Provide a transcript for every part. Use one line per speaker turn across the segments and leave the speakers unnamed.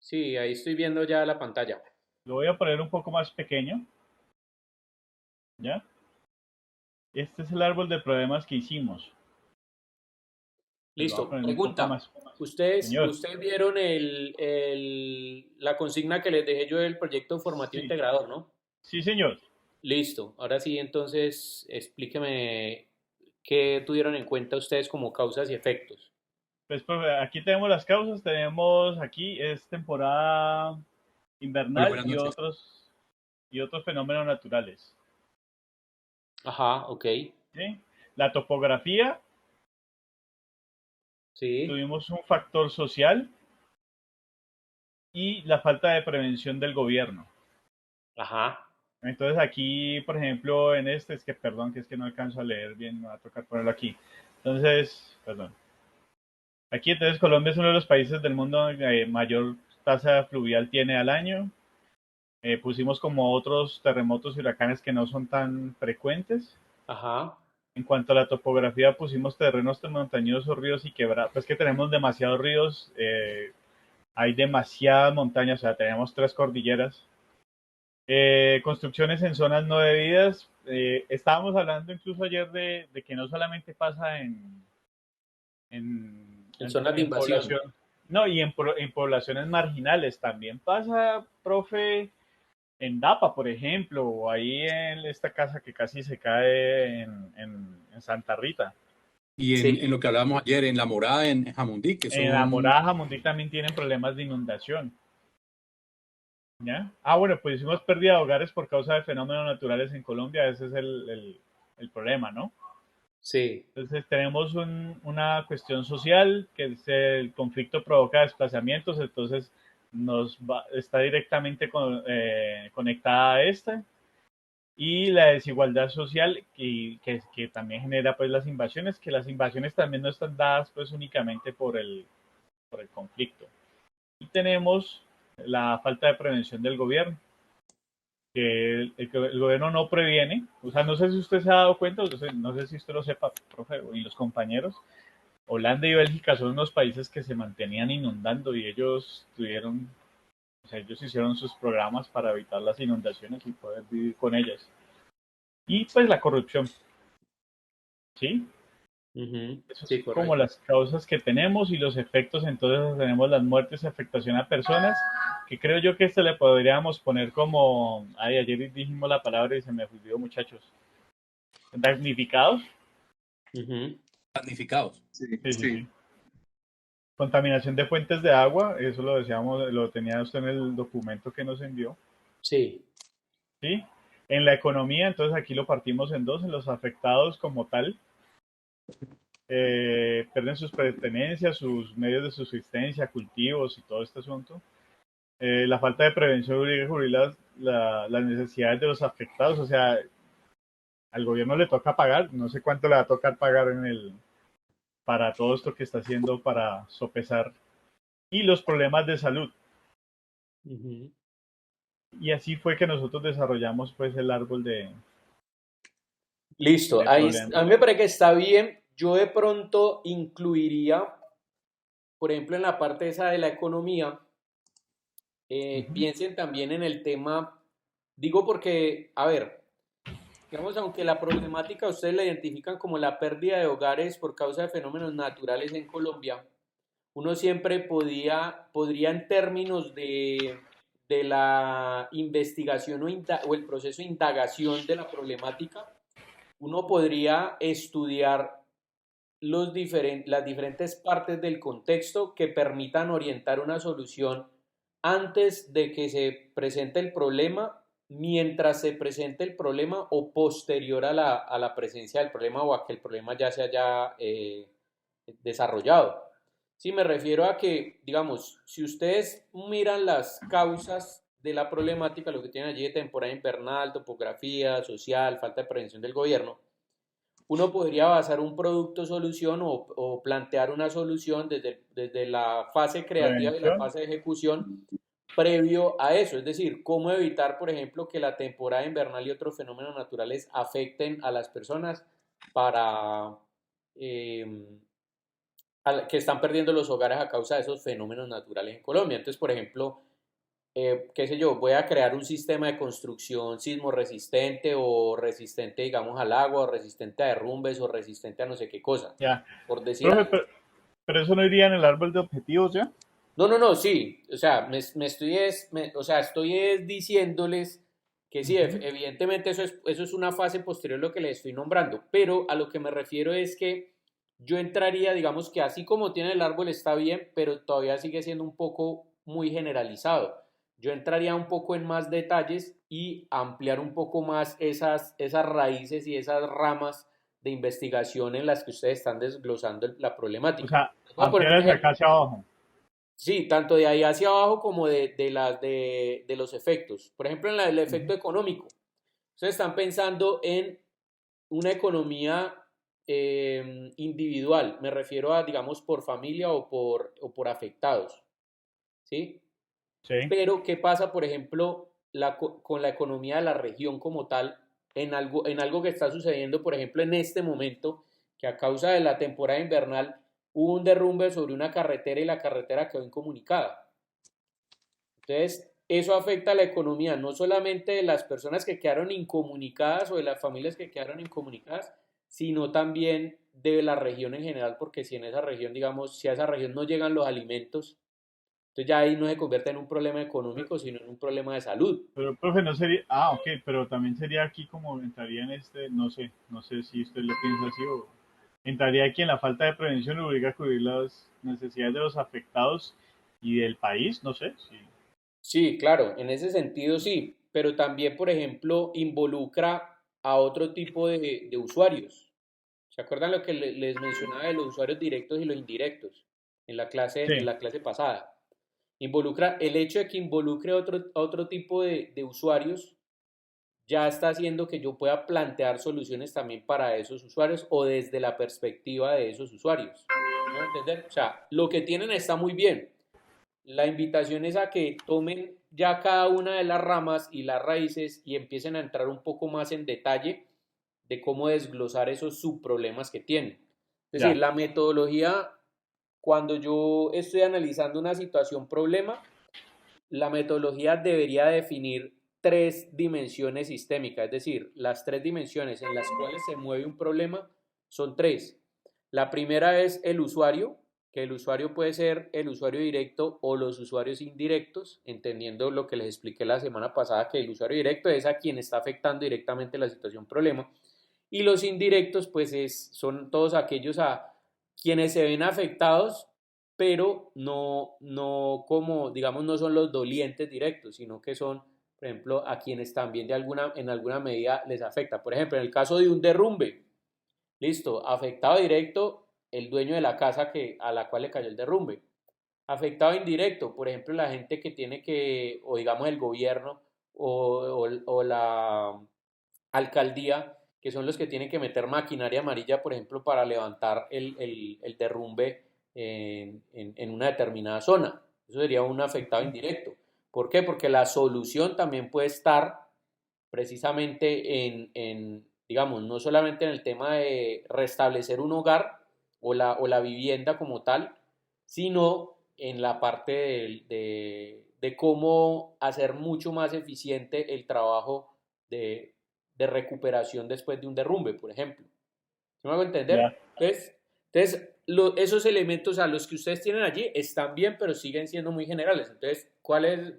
Sí, ahí estoy viendo ya la pantalla.
Lo voy a poner un poco más pequeño, ¿ya? Este es el árbol de problemas que hicimos. Lo voy a
Listo.
poner un poco
Pregunta.
más. Señor,
Ustedes vieron la consigna que les dejé yo del proyecto formativo
sí,
integrador, ¿no?
sí, señor.
Listo. Ahora sí, entonces explíqueme qué tuvieron en cuenta ustedes como causas y efectos.
Pues profe, aquí tenemos las causas, tenemos aquí es temporada
Hola,
invernal
buenas noches.
y otros fenómenos naturales,
Ajá, ok.
¿sí? La topografía,
Sí.
tuvimos un factor social y la falta de prevención del gobierno.
Ajá.
Entonces aquí, por ejemplo, en este, es que perdón, que es que no alcanzo a leer bien, me va a tocar ponerlo aquí. Entonces, perdón. Aquí entonces Colombia es uno de los países del mundo que mayor tasa fluvial tiene al año. Pusimos como otros terremotos y huracanes que no son tan frecuentes.
Ajá.
En cuanto a la topografía, pusimos terrenos montañosos, ríos y quebradas. Pues que tenemos demasiados ríos, hay demasiadas montañas, o sea, tenemos tres cordilleras. Construcciones en zonas no debidas. Estábamos hablando incluso ayer de que no solamente pasa
En zonas de
en
invasión.
población, no, y en poblaciones marginales también pasa, profe, en Dapa, por ejemplo, o ahí en esta casa que casi se cae en Santa Rita.
Y
Sí.
en lo que hablábamos ayer, en La Morada, en Jamundí, que
En la
son...
Morada Jamundí también tienen problemas de inundación. ¿Ya? Ah, bueno, pues hicimos pérdida de hogares por causa de fenómenos naturales en Colombia, ese es el problema, ¿no?
Sí.
Entonces tenemos una cuestión social, que es el conflicto provoca desplazamientos, entonces está directamente conectada a esta. Y la desigualdad social que también genera pues las invasiones, que las invasiones también no están dadas pues únicamente por el conflicto. Y tenemos la falta de prevención del gobierno, que el gobierno no previene, o sea, no sé si usted se ha dado cuenta, no sé si usted lo sepa, profe, y los compañeros, Holanda y Bélgica son unos países que se mantenían inundando y ellos tuvieron, o sea, ellos hicieron sus programas para evitar las inundaciones y poder vivir con ellas. Y pues la corrupción, ¿sí?
Ujú.
Eso es
Sí,
como
correcto.
las causas que tenemos y los efectos, entonces tenemos las muertes y afectación a personas, que creo yo que este le podríamos poner como, ay, ayer dijimos la palabra y se me olvidó muchachos, damnificados.
Ujú.
Damnificados. Sí,
Sí, sí,
sí.
sí. Contaminación de fuentes de agua, eso lo decíamos, lo tenía usted en el documento que nos envió,
Sí.
¿sí? En la economía, entonces aquí lo partimos en dos, en los afectados como tal, pierden sus pertenencias, sus medios de subsistencia, cultivos y todo este asunto. La falta de prevención obliga a cubrir las necesidades de los afectados, o sea, al gobierno le toca pagar, no sé cuánto le va a tocar pagar para todo esto que está haciendo para sopesar, y los problemas de salud.
Ujú.
Y así fue que nosotros desarrollamos pues el árbol
Listo.
de problemas.
A mí me parece que está bien. Yo de pronto incluiría, por ejemplo, en la parte esa de la economía,
Uh -huh.
piensen también en el tema, digo porque, a ver, digamos, aunque la problemática ustedes la identifican como la pérdida de hogares por causa de fenómenos naturales en Colombia, uno siempre podría en términos de la investigación o el proceso de indagación de la problemática, uno podría estudiar las diferentes partes del contexto que permitan orientar una solución antes de que se presente el problema, mientras se presente el problema o posterior a la presencia del problema o a que el problema ya se haya desarrollado. Sí, me refiero a que, digamos, si ustedes miran las causas de la problemática, lo que tienen allí de temporada invernal, topografía, social, falta de prevención del gobierno, uno podría basar un producto solución o plantear una solución desde la fase creativa y la
Prevención.
fase de ejecución previo a eso. Es decir, cómo evitar, por ejemplo, que la temporada invernal y otros fenómenos naturales afecten a las personas para, eh, que están perdiendo los hogares a causa de esos fenómenos naturales en Colombia. Entonces, por ejemplo, qué sé yo, voy a crear un sistema de construcción sismo resistente o resistente, digamos, al agua, o resistente a derrumbes, o resistente a no sé qué cosa,
Ya.
por decir
Profe,
algo.
pero eso no iría en el árbol de objetivos ya.
No, no, no, sí, o sea, o sea, diciéndoles que sí,
Ujú.
evidentemente eso es una fase posterior a lo que les estoy nombrando, pero a lo que me refiero es que yo entraría, digamos que así como tiene el árbol está bien, pero todavía sigue siendo un poco muy generalizado. Yo entraría un poco en más detalles y ampliar un poco más esas raíces y esas ramas de investigación en las que ustedes están desglosando la
O
problemática.
sea,
Les voy a poner
ampliar
un
hacia acá
ejemplo.
hacia abajo.
Sí, tanto de ahí hacia abajo como de los efectos. Por ejemplo, en el
Ujú.
efecto económico. Ustedes están pensando en una economía individual. Me refiero a, digamos, por familia o por afectados. ¿Sí?
Sí.
Pero, ¿qué pasa, por ejemplo, con la economía de la región como tal, en algo que está sucediendo, por ejemplo, en este momento, que a causa de la temporada invernal hubo un derrumbe sobre una carretera y la carretera quedó incomunicada? Entonces, eso afecta a la economía, no solamente de las personas que quedaron incomunicadas o de las familias que quedaron incomunicadas, sino también de la región en general, porque si en esa región, digamos, si a esa región no llegan los alimentos, entonces ya ahí no se convierte en un problema económico, sino en un problema de salud.
Pero, profe, no sería. Ah, ok, pero también sería aquí como entraría en este. No sé si usted lo piensa así o. Entraría aquí en la falta de prevención y obliga a cubrir las necesidades de los afectados y del país, no sé. Sí.
Sí, claro, en ese sentido sí, pero también, por ejemplo, involucra a otro tipo de usuarios. ¿Se acuerdan lo que les mencionaba de los usuarios directos y los indirectos en
Sí,
la clase pasada? Involucra, el hecho de que involucre a otro tipo de usuarios ya está haciendo que yo pueda plantear soluciones también para esos usuarios o desde la perspectiva de esos usuarios. ¿Me van a entender? O sea, lo que tienen está muy bien. La invitación es a que tomen ya cada una de las ramas y las raíces y empiecen a entrar un poco más en detalle de cómo desglosar esos subproblemas que tienen. Es decir,
ya.
la metodología, cuando yo estoy analizando una situación problema, la metodología debería definir tres dimensiones sistémicas, es decir, las tres dimensiones en las cuales se mueve un problema son tres. La primera es el usuario, que el usuario puede ser el usuario directo o los usuarios indirectos, entendiendo lo que les expliqué la semana pasada, que el usuario directo es a quien está afectando directamente la situación problema, y los indirectos pues son todos aquellos a quienes se ven afectados, pero no como, digamos, no son los dolientes directos, sino que son, por ejemplo, a quienes también en alguna medida les afecta. Por ejemplo, en el caso de un derrumbe, listo, afectado directo el dueño de la casa a la cual le cayó el derrumbe. Afectado indirecto, por ejemplo, la gente que tiene o digamos el gobierno o la alcaldía, que son los que tienen que meter maquinaria amarilla, por ejemplo, para levantar el derrumbe en una determinada zona. Eso sería un afectado indirecto. ¿Por qué? Porque la solución también puede estar precisamente digamos, no solamente en el tema de restablecer un hogar o la vivienda como tal, sino en la parte de cómo hacer mucho más eficiente el trabajo de recuperación después de un derrumbe, por ejemplo. ¿Sí me hago
Ya.
entender? Esos elementos a los que ustedes tienen allí están bien, pero siguen siendo muy generales. Entonces,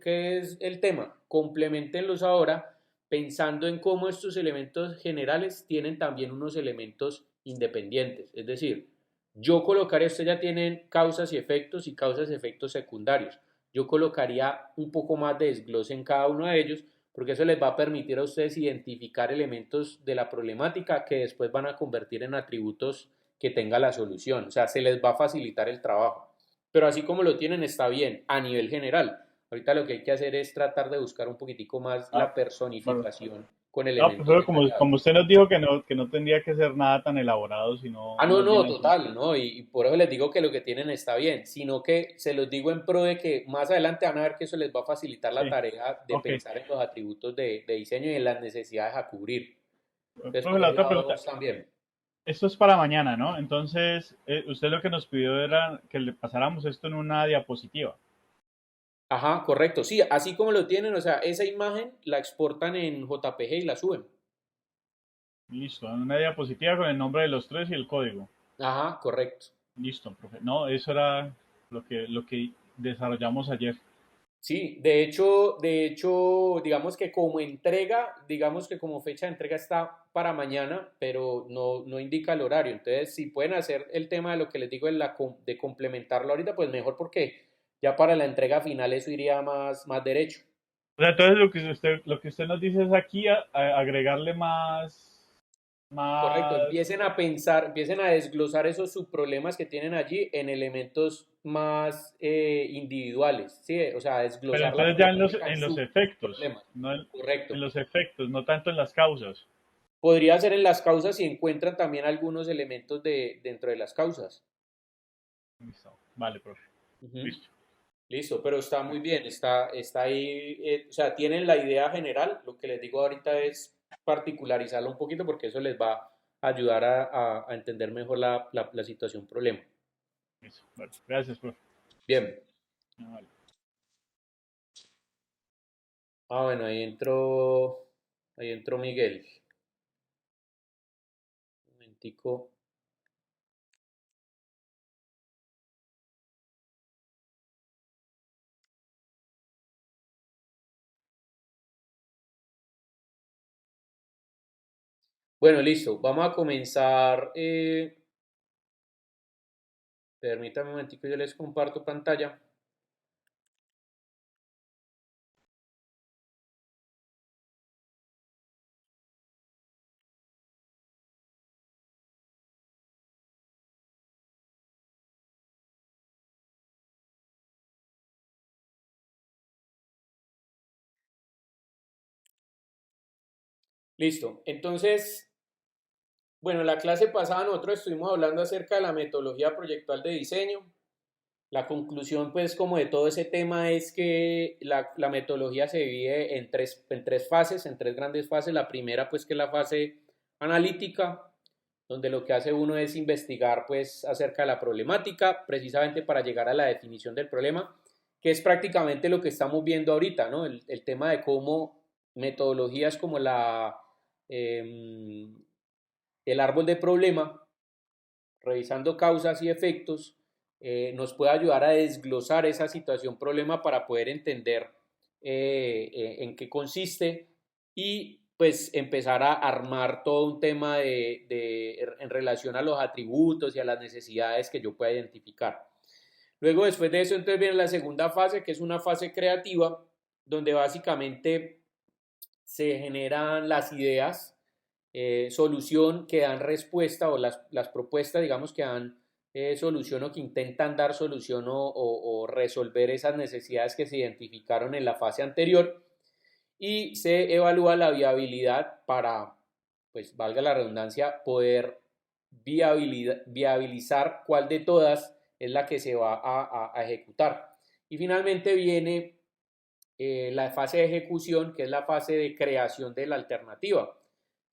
¿qué es el tema? Complementenlos ahora pensando en cómo estos elementos generales tienen también unos elementos independientes. Es decir, yo colocaría, ustedes ya tienen causas y causas y efectos secundarios. Yo colocaría un poco más de desglose en cada uno de ellos porque eso les va a permitir a ustedes identificar elementos de la problemática que después van a convertir en atributos que tenga la solución. O sea, se les va a facilitar el trabajo. Pero así como lo tienen, está bien a nivel general. Ahorita lo que hay que hacer es tratar de buscar un poquitico más
Ah,
la
bueno.
personificación con
No,
elementos
pero como
detallados.
usted nos dijo que no tendría que ser nada tan elaborado, sino
Ah, no,
más bien
no,
así.
total, ¿no? Y por eso les digo que lo que tienen está bien, sino que se los digo en pro de que más adelante van a ver que eso les va a facilitar la
Sí,
tarea de
ok.
pensar en los atributos de diseño y en las necesidades a cubrir. Entonces,
Profe,
por
la
ese
otra
lado
pregunta.
están bien.
Esto es para mañana, ¿no? Entonces, usted lo que nos pidió era que le pasáramos esto en una diapositiva.
Ajá, correcto. Sí, así como lo tienen, o sea, esa imagen la exportan en JPG y la suben.
Listo, en una diapositiva con el nombre de los tres y el código.
Ajá, correcto.
Listo, profe. No, eso era lo que desarrollamos ayer.
Sí, de hecho, digamos que como entrega, digamos que como fecha de entrega está para mañana, pero no indica el horario. Entonces, si pueden hacer el tema de lo que les digo de complementarlo ahorita, pues mejor porque ya para la entrega final eso iría más derecho.
O sea, entonces lo que usted nos dice es aquí agregarle
Correcto,
más.
empiecen a pensar, empiecen a desglosar esos subproblemas que tienen allí en elementos más individuales, ¿sí? O sea,
Pero
desglosar la
entonces ya en los,
problemática en
en los efectos,
subproblemas.
no en
Correcto.
los efectos, no tanto en las causas.
Podría ser en las causas si encuentran también algunos elementos dentro de las causas.
Listo. Vale, profe.
Ujú.
Listo.
Listo, pero está muy bien, está ahí, o sea, tienen la idea general, lo que les digo ahorita es particularizarlo un poquito porque eso les va a ayudar a entender mejor la situación problema.
Listo. Bueno, gracias, profe.
Bien.
Vale.
Bueno, ahí entró Miguel. Un momentico. Bueno, listo. Vamos a comenzar. Permítame un momentico, yo les comparto pantalla. Listo. Entonces, bueno, la clase pasada nosotros estuvimos hablando acerca de la metodología proyectual de diseño. La conclusión, pues, como de todo ese tema es que la metodología se divide en tres fases, en tres grandes fases. La primera, pues, que es la fase analítica, donde lo que hace uno es investigar, pues, acerca de la problemática, precisamente para llegar a la definición del problema, que es prácticamente lo que estamos viendo ahorita, ¿no? El tema de cómo metodologías como eh, el árbol de problema, revisando causas y efectos, nos puede ayudar a desglosar esa situación problema para poder entender en qué consiste y pues empezar a armar todo un tema en relación a los atributos y a las necesidades que yo pueda identificar. Luego, después de eso, entonces viene la segunda fase, que es una fase creativa, donde básicamente se generan las ideas, solución que dan respuesta o las propuestas, digamos, que dan solución o que intentan dar solución o resolver esas necesidades que se identificaron en la fase anterior y se evalúa la viabilidad para, pues valga la redundancia, poder viabilizar cuál de todas es la que se va a ejecutar. Y finalmente viene la fase de ejecución, que es la fase de creación de la alternativa.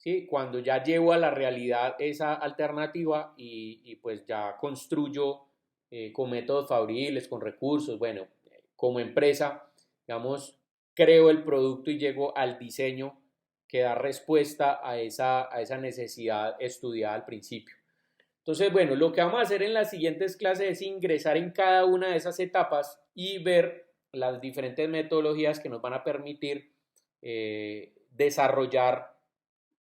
¿Sí? Cuando ya llevo a la realidad esa alternativa y pues ya construyo con métodos fabriles, con recursos, bueno, como empresa, digamos, creo el producto y llego al diseño que da respuesta a esa necesidad estudiada al principio. Entonces, bueno, lo que vamos a hacer en las siguientes clases es ingresar en cada una de esas etapas y ver las diferentes metodologías que nos van a permitir desarrollar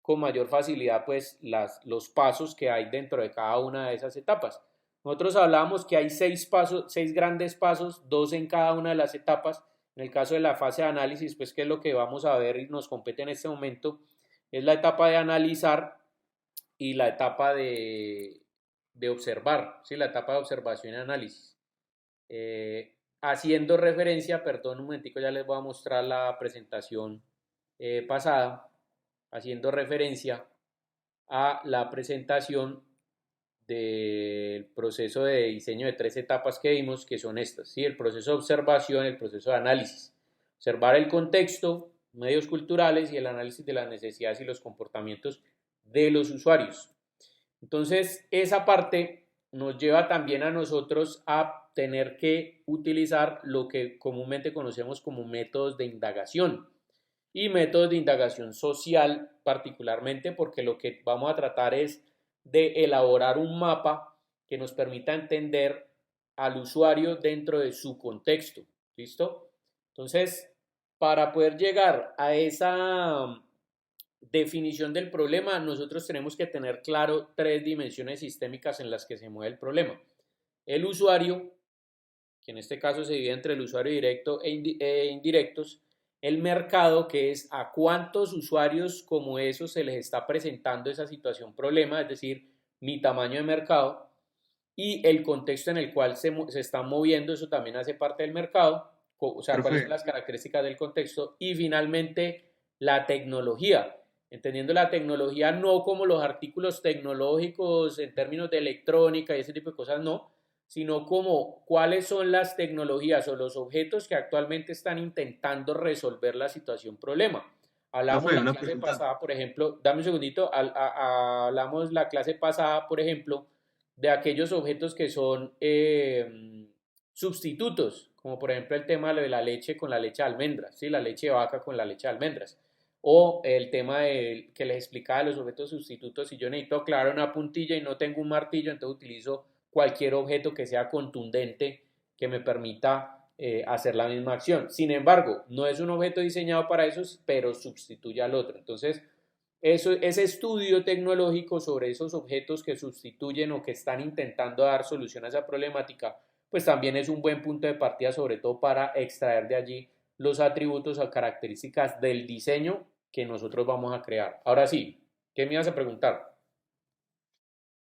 con mayor facilidad pues los pasos que hay dentro de cada una de esas etapas. Nosotros hablábamos que hay seis pasos, seis grandes pasos, dos en cada una de las etapas. En el caso de la fase de análisis, pues que es lo que vamos a ver y nos compete en este momento, es la etapa de analizar y la etapa de observar, ¿sí? La etapa de observación y análisis. Haciendo referencia, perdón un momentico, ya les voy a mostrar la presentación pasada, haciendo referencia a la presentación del proceso de diseño de tres etapas que vimos, que son estas, ¿sí? El proceso de observación, el proceso de análisis. Observar el contexto, medios culturales y el análisis de las necesidades y los comportamientos de los usuarios. Entonces, esa parte nos lleva también a nosotros a tener que utilizar lo que comúnmente conocemos como métodos de indagación y métodos de indagación social particularmente porque lo que vamos a tratar es de elaborar un mapa que nos permita entender al usuario dentro de su contexto. ¿Listo? Entonces, para poder llegar a esa definición del problema, nosotros tenemos que tener claro tres dimensiones sistémicas en las que se mueve el problema. El usuario, que en este caso se divide entre el usuario directo e indirectos, el mercado, que es a cuántos usuarios como esos se les está presentando esa situación problema, es decir, mi tamaño de mercado, y el contexto en el cual se están moviendo, eso también hace parte del mercado, o sea, cuáles son
Profe,
las características del contexto, y finalmente la tecnología, entendiendo la tecnología no como los artículos tecnológicos en términos de electrónica y ese tipo de cosas, no, sino como cuáles son las tecnologías o los objetos que actualmente están intentando resolver la situación problema. Hablamos
profe,
la
una
clase
pregunta.
pasada, por ejemplo, dame un segundito, hablamos la clase pasada, por ejemplo, de aquellos objetos que son sustitutos, como por ejemplo el tema de la leche con la leche de almendras, ¿sí? La leche de vaca con la leche de almendras. O el tema que les explicaba de los objetos sustitutos, si yo necesito clavar una puntilla y no tengo un martillo, entonces utilizo cualquier objeto que sea contundente que me permita hacer la misma acción. Sin embargo, no es un objeto diseñado para eso, pero sustituye al otro. Entonces, ese estudio tecnológico sobre esos objetos que sustituyen o que están intentando dar solución a esa problemática, pues también es un buen punto de partida, sobre todo para extraer de allí los atributos o características del diseño que nosotros vamos a crear. Ahora sí, ¿qué me ibas a preguntar?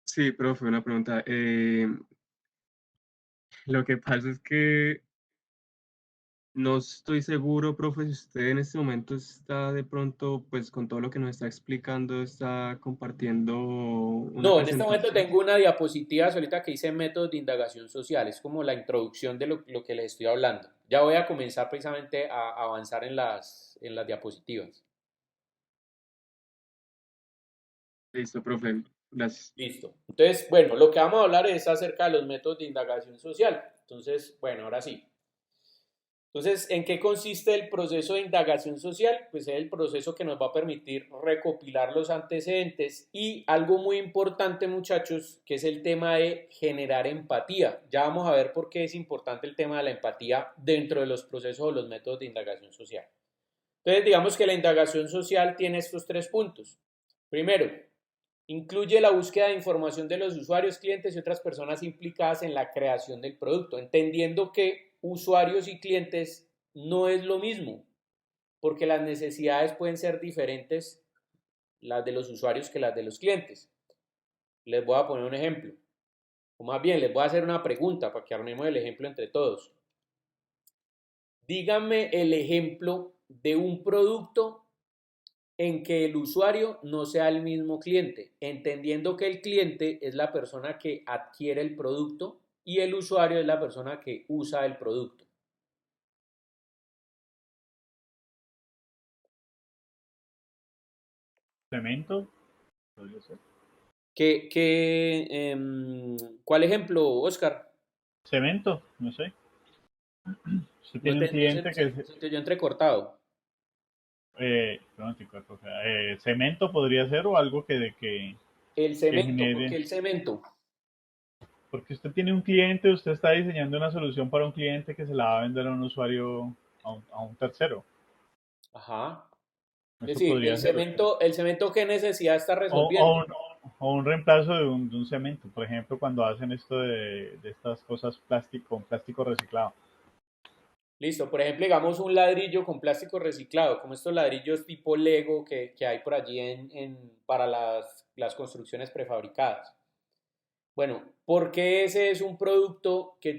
Sí, profe, una pregunta. Lo que pasa es que no estoy seguro, profe, si usted en este momento está de pronto, pues con todo lo que nos está explicando, está compartiendo una
No, en este momento
presentación.
tengo una diapositiva ahorita que dice métodos de indagación social, es como la introducción de lo que les estoy hablando. Ya voy a comenzar precisamente a avanzar en las diapositivas.
Listo, profe. Gracias.
Listo. Entonces, bueno, lo que vamos a hablar es acerca de los métodos de indagación social. Entonces, bueno, ahora sí. Entonces, ¿en qué consiste el proceso de indagación social? Pues es el proceso que nos va a permitir recopilar los antecedentes y algo muy importante, muchachos, que es el tema de generar empatía. Ya vamos a ver por qué es importante el tema de la empatía dentro de los procesos o los métodos de indagación social. Entonces, digamos que la indagación social tiene estos tres puntos. Primero, incluye la búsqueda de información de los usuarios, clientes y otras personas implicadas en la creación del producto, entendiendo que usuarios y clientes no es lo mismo, porque las necesidades pueden ser diferentes las de los usuarios que las de los clientes. Les voy a poner un ejemplo, o más bien les voy a hacer una pregunta para que armemos el ejemplo entre todos. Díganme el ejemplo de un producto en que el usuario no sea el mismo cliente, entendiendo que el cliente es la persona que adquiere el producto y el usuario es la persona que usa el producto.
Cemento, podría ser.
¿Cuál ejemplo, Oscar?
Cemento, no sé. Usted
No,
tiene un
no
cliente que es,
se te oyó entrecortado.
perdón, cemento podría ser o algo
El
que
cemento, ¿por qué
genere,
el cemento?
porque usted tiene un cliente, usted está diseñando una solución para un cliente que se la va a vender a un usuario, a un tercero.
Ajá. Es
Eso
decir,
podría ser.
el cemento, ¿qué necesidad está
O, o
resolviendo?
un, o un reemplazo de un cemento, por ejemplo, cuando hacen esto de estas cosas con plástico reciclado.
Listo, por ejemplo, digamos un ladrillo con plástico reciclado, como estos ladrillos tipo Lego que hay por allí para las construcciones prefabricadas. Bueno, ¿por qué ese es un producto que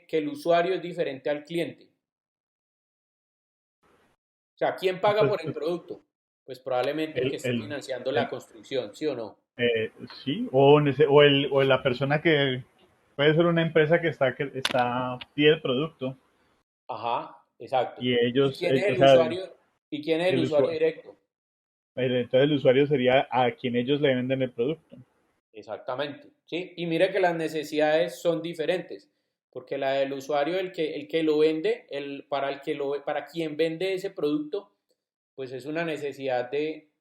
el usuario es diferente al cliente? O sea, ¿quién paga
Pues,
por el producto? Pues probablemente el que
el,
esté
el,
financiando la
el-
construcción, ¿sí o no?
sí, o la persona que puede ser una empresa que está pide el producto
Ajá, exacto.
y
¿Y
ellos,
quién es
o
el
sea,
usuario? ¿Y quién es el
el
usuario
usuario,
directo?
entonces el usuario sería a quien ellos le venden el producto.
Exactamente, ¿sí? Y mire que las necesidades son diferentes, porque la del usuario, el que lo vende, para quien vende ese producto, pues es una necesidad de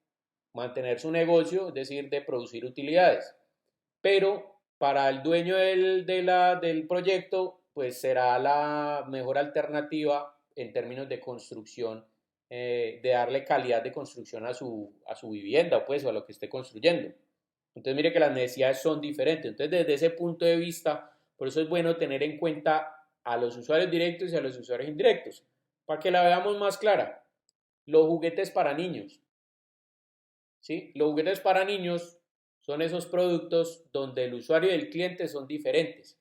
mantener su negocio, es decir, de producir utilidades. Pero para el dueño del proyecto, pues será la mejor alternativa en términos de construcción, de darle calidad de construcción a su vivienda, pues, o a lo que esté construyendo. Entonces, mire que las necesidades son diferentes. Entonces, desde ese punto de vista, por eso es bueno tener en cuenta a los usuarios directos y a los usuarios indirectos. Para que la veamos más clara, los juguetes para niños. ¿Sí? Los juguetes para niños son esos productos donde el usuario y el cliente son diferentes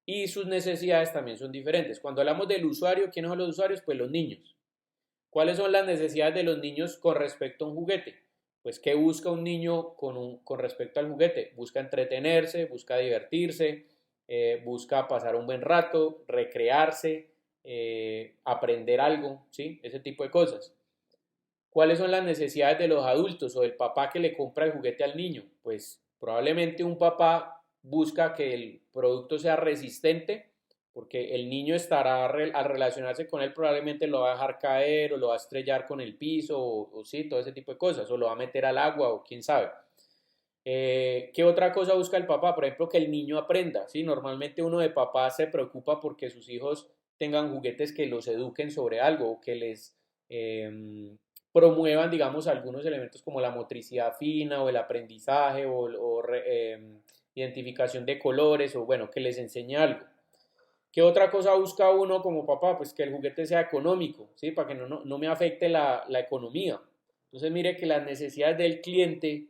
y sus necesidades también son diferentes. Cuando hablamos del usuario, ¿quiénes son los usuarios? Pues los niños. ¿Cuáles son las necesidades de los niños con respecto a un juguete? Pues, ¿qué busca un niño con respecto al juguete? Busca entretenerse, busca divertirse, busca pasar un buen rato, recrearse, aprender algo, ¿sí? Ese tipo de cosas. ¿Cuáles son las necesidades de los adultos o del papá que le compra el juguete al niño? Pues probablemente un papá busca que el producto sea resistente porque el niño estará al relacionarse con él probablemente lo va a dejar caer o lo va a estrellar con el piso o sí, todo ese tipo de cosas, o lo va a meter al agua o quién sabe. ¿Qué otra cosa busca el papá? Por ejemplo, que el niño aprenda, ¿sí? Normalmente uno de papá se preocupa porque sus hijos tengan juguetes que los eduquen sobre algo o que les promuevan, digamos, algunos elementos como la motricidad fina o el aprendizaje identificación de colores o bueno, que les enseñe algo. ¿Qué otra cosa busca uno como papá? Pues que el juguete sea económico, ¿sí? Para que no me afecte la economía. Entonces mire que las necesidades del cliente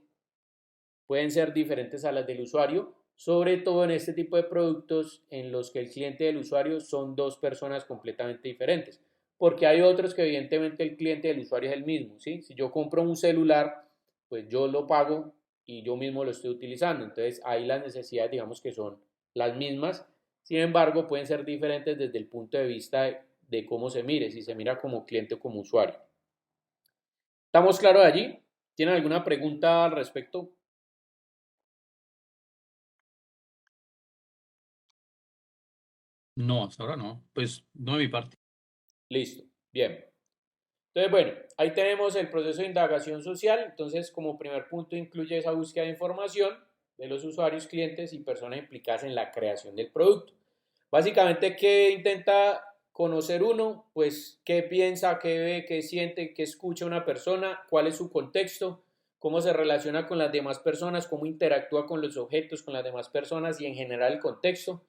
pueden ser diferentes a las del usuario, sobre todo en este tipo de productos en los que el cliente y el usuario son dos personas completamente diferentes. Porque hay otros que evidentemente el cliente y el usuario es el mismo, ¿sí? Si yo compro un celular, pues yo lo pago y yo mismo lo estoy utilizando. Entonces ahí las necesidades digamos que son las mismas, sin embargo pueden ser diferentes desde el punto de vista de cómo se mire, si se mira como cliente o como usuario. ¿Estamos claros allí? ¿Tienen alguna pregunta al respecto?
No, hasta ahora no. Pues no de mi parte.
Listo, bien. Entonces, bueno, ahí tenemos el proceso de indagación social. Entonces, como primer punto incluye esa búsqueda de información de los usuarios, clientes y personas implicadas en la creación del producto. Básicamente, ¿qué intenta conocer uno? Pues, ¿qué piensa, qué ve, qué siente, qué escucha una persona? ¿Cuál es su contexto? ¿Cómo se relaciona con las demás personas? ¿Cómo interactúa con los objetos, con las demás personas y en general el contexto?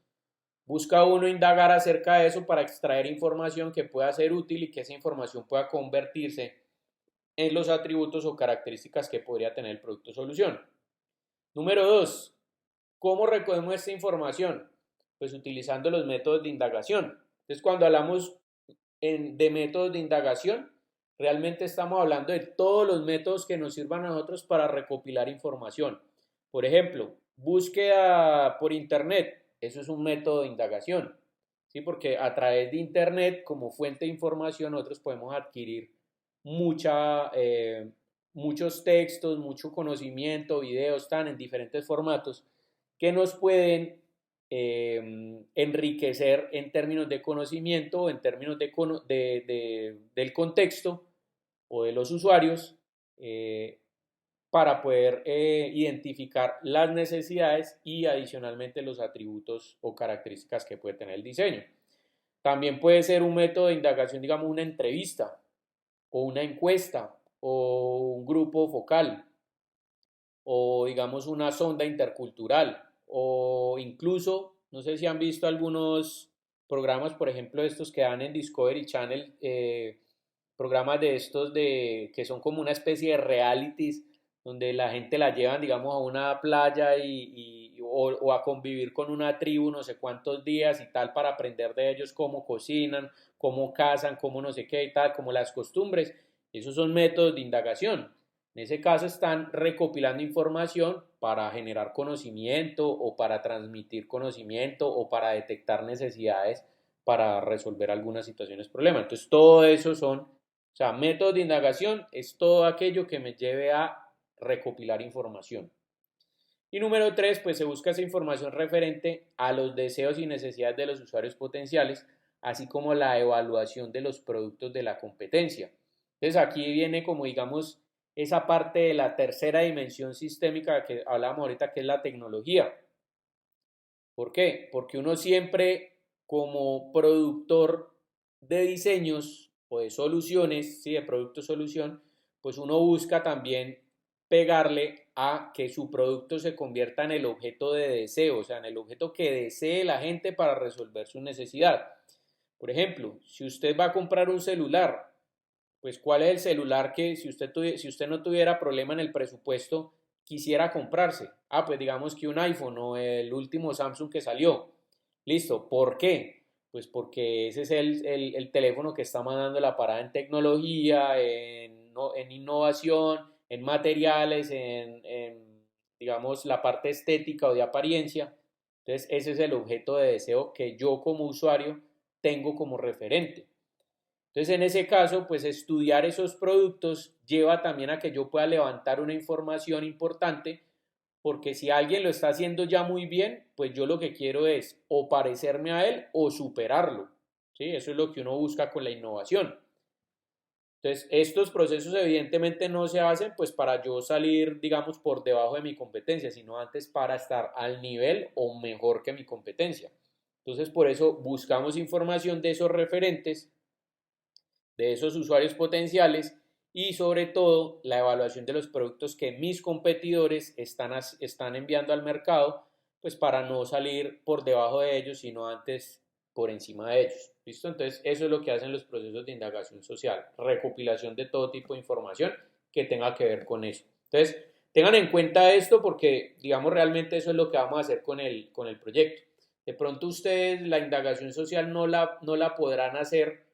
Busca uno indagar acerca de eso para extraer información que pueda ser útil y que esa información pueda convertirse en los atributos o características que podría tener el producto o solución. Número 2. ¿Cómo recogemos esta información? Pues utilizando los métodos de indagación. Entonces, cuando hablamos de métodos de indagación, realmente estamos hablando de todos los métodos que nos sirvan a nosotros para recopilar información. Por ejemplo, búsqueda por internet, eso es un método de indagación, ¿sí? Porque a través de internet, como fuente de información, nosotros podemos adquirir muchos textos, mucho conocimiento, videos, están en diferentes formatos que nos pueden enriquecer en términos de conocimiento, en términos del contexto o de los usuarios, para poder identificar las necesidades y adicionalmente los atributos o características que puede tener el diseño. También puede ser un método de indagación, digamos una entrevista o una encuesta o un grupo focal o digamos una sonda intercultural o incluso, no sé si han visto algunos programas, por ejemplo, estos que dan en Discovery Channel, programas de estos que son como una especie de realities donde la gente la llevan, digamos, a una playa o a convivir con una tribu no sé cuántos días y tal para aprender de ellos cómo cocinan, cómo cazan, cómo no sé qué y tal, como las costumbres. Esos son métodos de indagación. En ese caso están recopilando información para generar conocimiento o para transmitir conocimiento o para detectar necesidades para resolver algunas situaciones, problemas. Entonces, todo eso son, o sea, métodos de indagación es todo aquello que me lleve a recopilar información. Y número 3, pues se busca esa información referente a los deseos y necesidades de los usuarios potenciales, así como la evaluación de los productos de la competencia. Entonces aquí viene como digamos esa parte de la tercera dimensión sistémica que hablábamos ahorita, que es la tecnología. ¿Por qué? Porque uno siempre como productor de diseños o de soluciones, ¿sí? De producto solución, pues uno busca también pegarle a que su producto se convierta en el objeto de deseo, o sea, en el objeto que desee la gente para resolver su necesidad. Por ejemplo, si usted va a comprar un celular, pues ¿cuál es el celular que si usted no tuviera problema en el presupuesto, quisiera comprarse? Ah, pues digamos que un iPhone o el último Samsung que salió. Listo, ¿por qué? Pues porque ese es el teléfono que está mandando la parada en tecnología, en innovación, en materiales, digamos, la parte estética o de apariencia. Entonces, ese es el objeto de deseo que yo como usuario tengo como referente. Entonces, en ese caso, pues estudiar esos productos lleva también a que yo pueda levantar una información importante, porque si alguien lo está haciendo ya muy bien, pues yo lo que quiero es o parecerme a él o superarlo. ¿Sí? Eso es lo que uno busca con la innovación. Entonces, estos procesos evidentemente no se hacen pues para yo salir, digamos, por debajo de mi competencia, sino antes para estar al nivel o mejor que mi competencia. Entonces, por eso buscamos información de esos referentes, de esos usuarios potenciales y sobre todo la evaluación de los productos que mis competidores están enviando al mercado, pues para no salir por debajo de ellos, sino antes por encima de ellos. ¿Listo? Entonces eso es lo que hacen los procesos de indagación social, recopilación de todo tipo de información que tenga que ver con eso. Entonces, tengan en cuenta esto porque, digamos, realmente eso es lo que vamos a hacer con el proyecto. De pronto ustedes la indagación social no la podrán hacer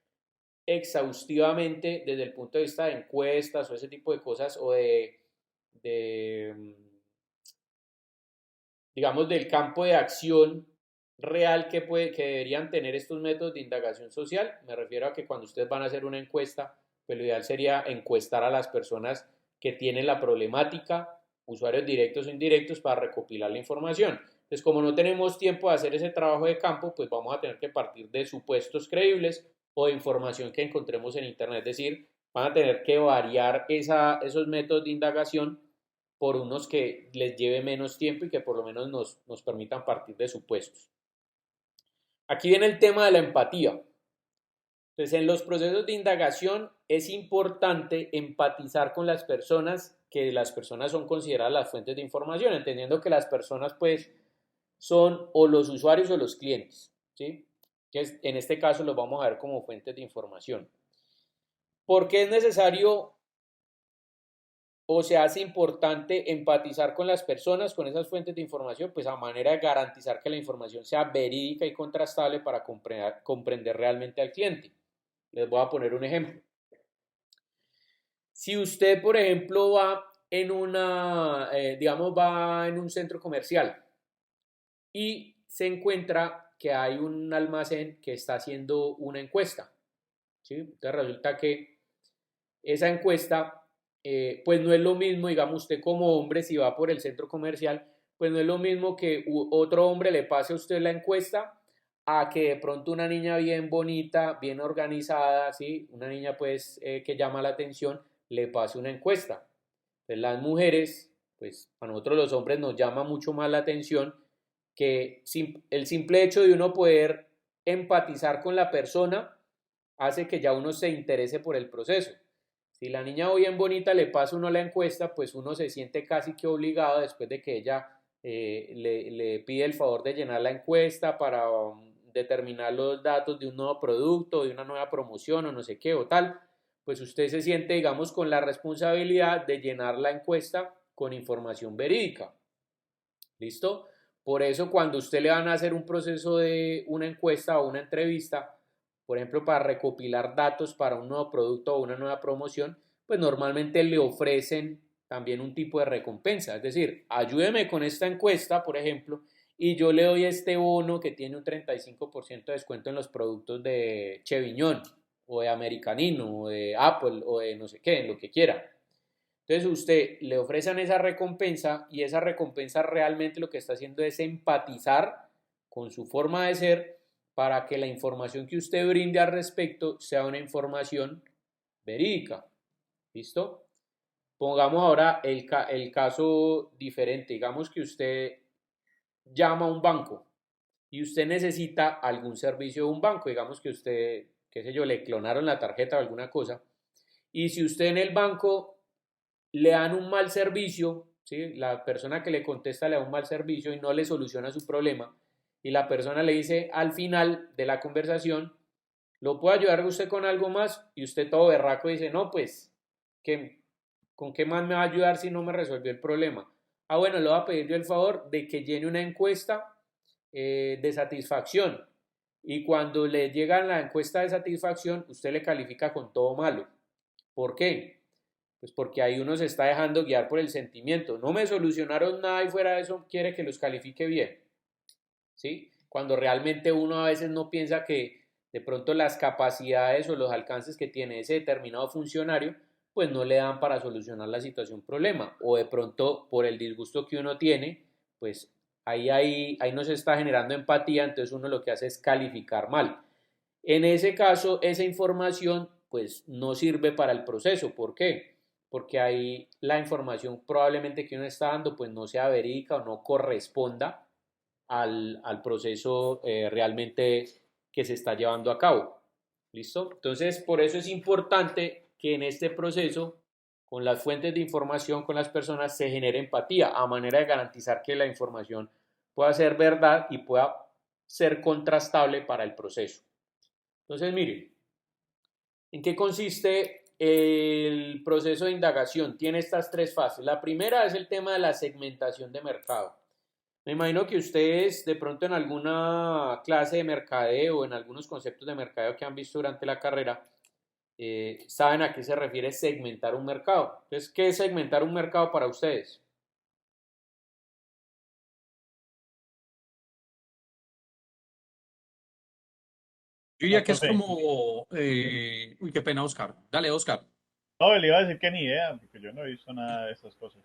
exhaustivamente desde el punto de vista de encuestas o ese tipo de cosas o de digamos, del campo de acción real que deberían tener estos métodos de indagación social. Me refiero a que cuando ustedes van a hacer una encuesta, pues lo ideal sería encuestar a las personas que tienen la problemática, usuarios directos o indirectos, para recopilar la información. Entonces, como no tenemos tiempo de hacer ese trabajo de campo, pues vamos a tener que partir de supuestos creíbles o de información que encontremos en Internet. Es decir, van a tener que variar esos métodos de indagación por unos que les lleve menos tiempo y que por lo menos nos permitan partir de supuestos. Aquí viene el tema de la empatía. Entonces, en los procesos de indagación es importante empatizar con las personas, que las personas son consideradas las fuentes de información, entendiendo que las personas pues son o los usuarios o los clientes, ¿sí? Que en este caso los vamos a ver como fuentes de información. ¿Por qué es necesario o se hace importante empatizar con las personas, con esas fuentes de información, pues a manera de garantizar que la información sea verídica y contrastable para comprender realmente al cliente? Les voy a poner un ejemplo. Si usted, por ejemplo, va en digamos, va en un centro comercial y se encuentra que hay un almacén que está haciendo una encuesta, ¿sí? Entonces resulta que esa encuesta, pues no es lo mismo, digamos, usted como hombre, si va por el centro comercial, pues no es lo mismo que otro hombre le pase a usted la encuesta a que de pronto una niña bien bonita, bien organizada, ¿sí? Una niña pues que llama la atención, le pase una encuesta. Entonces las mujeres, pues a nosotros los hombres nos llama mucho más la atención que el simple hecho de uno poder empatizar con la persona hace que ya uno se interese por el proceso. Si la niña bien bonita le pasa uno la encuesta, pues uno se siente casi que obligado después de que ella le pide el favor de llenar la encuesta para determinar los datos de un nuevo producto, de una nueva promoción o no sé qué o tal, pues usted se siente, digamos, con la responsabilidad de llenar la encuesta con información verídica. ¿Listo? Por eso cuando usted le van a hacer un proceso de una encuesta o una entrevista, por ejemplo, para recopilar datos para un nuevo producto o una nueva promoción, pues normalmente le ofrecen también un tipo de recompensa. Es decir, ayúdeme con esta encuesta, por ejemplo, y yo le doy este bono que tiene un 35% de descuento en los productos de Cheviñón o de Americanino o de Apple o de no sé qué, en lo que quiera. Entonces usted le ofrecen esa recompensa y esa recompensa realmente lo que está haciendo es empatizar con su forma de ser para que la información que usted brinde al respecto sea una información verídica. ¿Listo? Pongamos ahora el caso diferente. Digamos que usted llama a un banco y usted necesita algún servicio de un banco. Digamos que usted, qué sé yo, le clonaron la tarjeta o alguna cosa. Y si usted en el banco le dan un mal servicio, ¿sí? La persona que le contesta le da un mal servicio y no le soluciona su problema, y la persona le dice al final de la conversación, ¿lo puedo ayudar usted con algo más? Y usted todo berraco dice, no, pues, ¿qué, ¿con qué más me va a ayudar si no me resolvió el problema? Ah, bueno, le voy a pedir yo el favor de que llene una encuesta de satisfacción. Y cuando le llega la encuesta de satisfacción, usted le califica con todo malo. ¿Por qué? Pues porque ahí uno se está dejando guiar por el sentimiento. No me solucionaron nada y fuera de eso quiere que los califique bien. ¿Sí? Cuando realmente uno a veces no piensa que de pronto las capacidades o los alcances que tiene ese determinado funcionario pues no le dan para solucionar la situación problema, o de pronto por el disgusto que uno tiene pues ahí no se está generando empatía, entonces uno lo que hace es calificar mal. En ese caso esa información pues no sirve para el proceso. ¿Por qué? Porque ahí la información probablemente que uno está dando pues no sea verídica o no corresponda al proceso realmente que se está llevando a cabo. ¿Listo? Entonces, por eso es importante que en este proceso, con las fuentes de información, con las personas, se genere empatía a manera de garantizar que la información pueda ser verdad y pueda ser contrastable para el proceso. Entonces, miren, ¿en qué consiste el proceso de indagación? Tiene estas tres fases. La primera es el tema de la segmentación de mercado. Me imagino que ustedes de pronto en alguna clase de mercadeo o en algunos conceptos de mercadeo que han visto durante la carrera, saben a qué se refiere segmentar un mercado. Entonces, ¿qué es segmentar un mercado para ustedes?
Yo
No,
diría que es
profe.
como, uy, qué pena, Oscar. Dale, Oscar.
No, le iba a decir que ni idea, porque yo no he visto nada de esas cosas.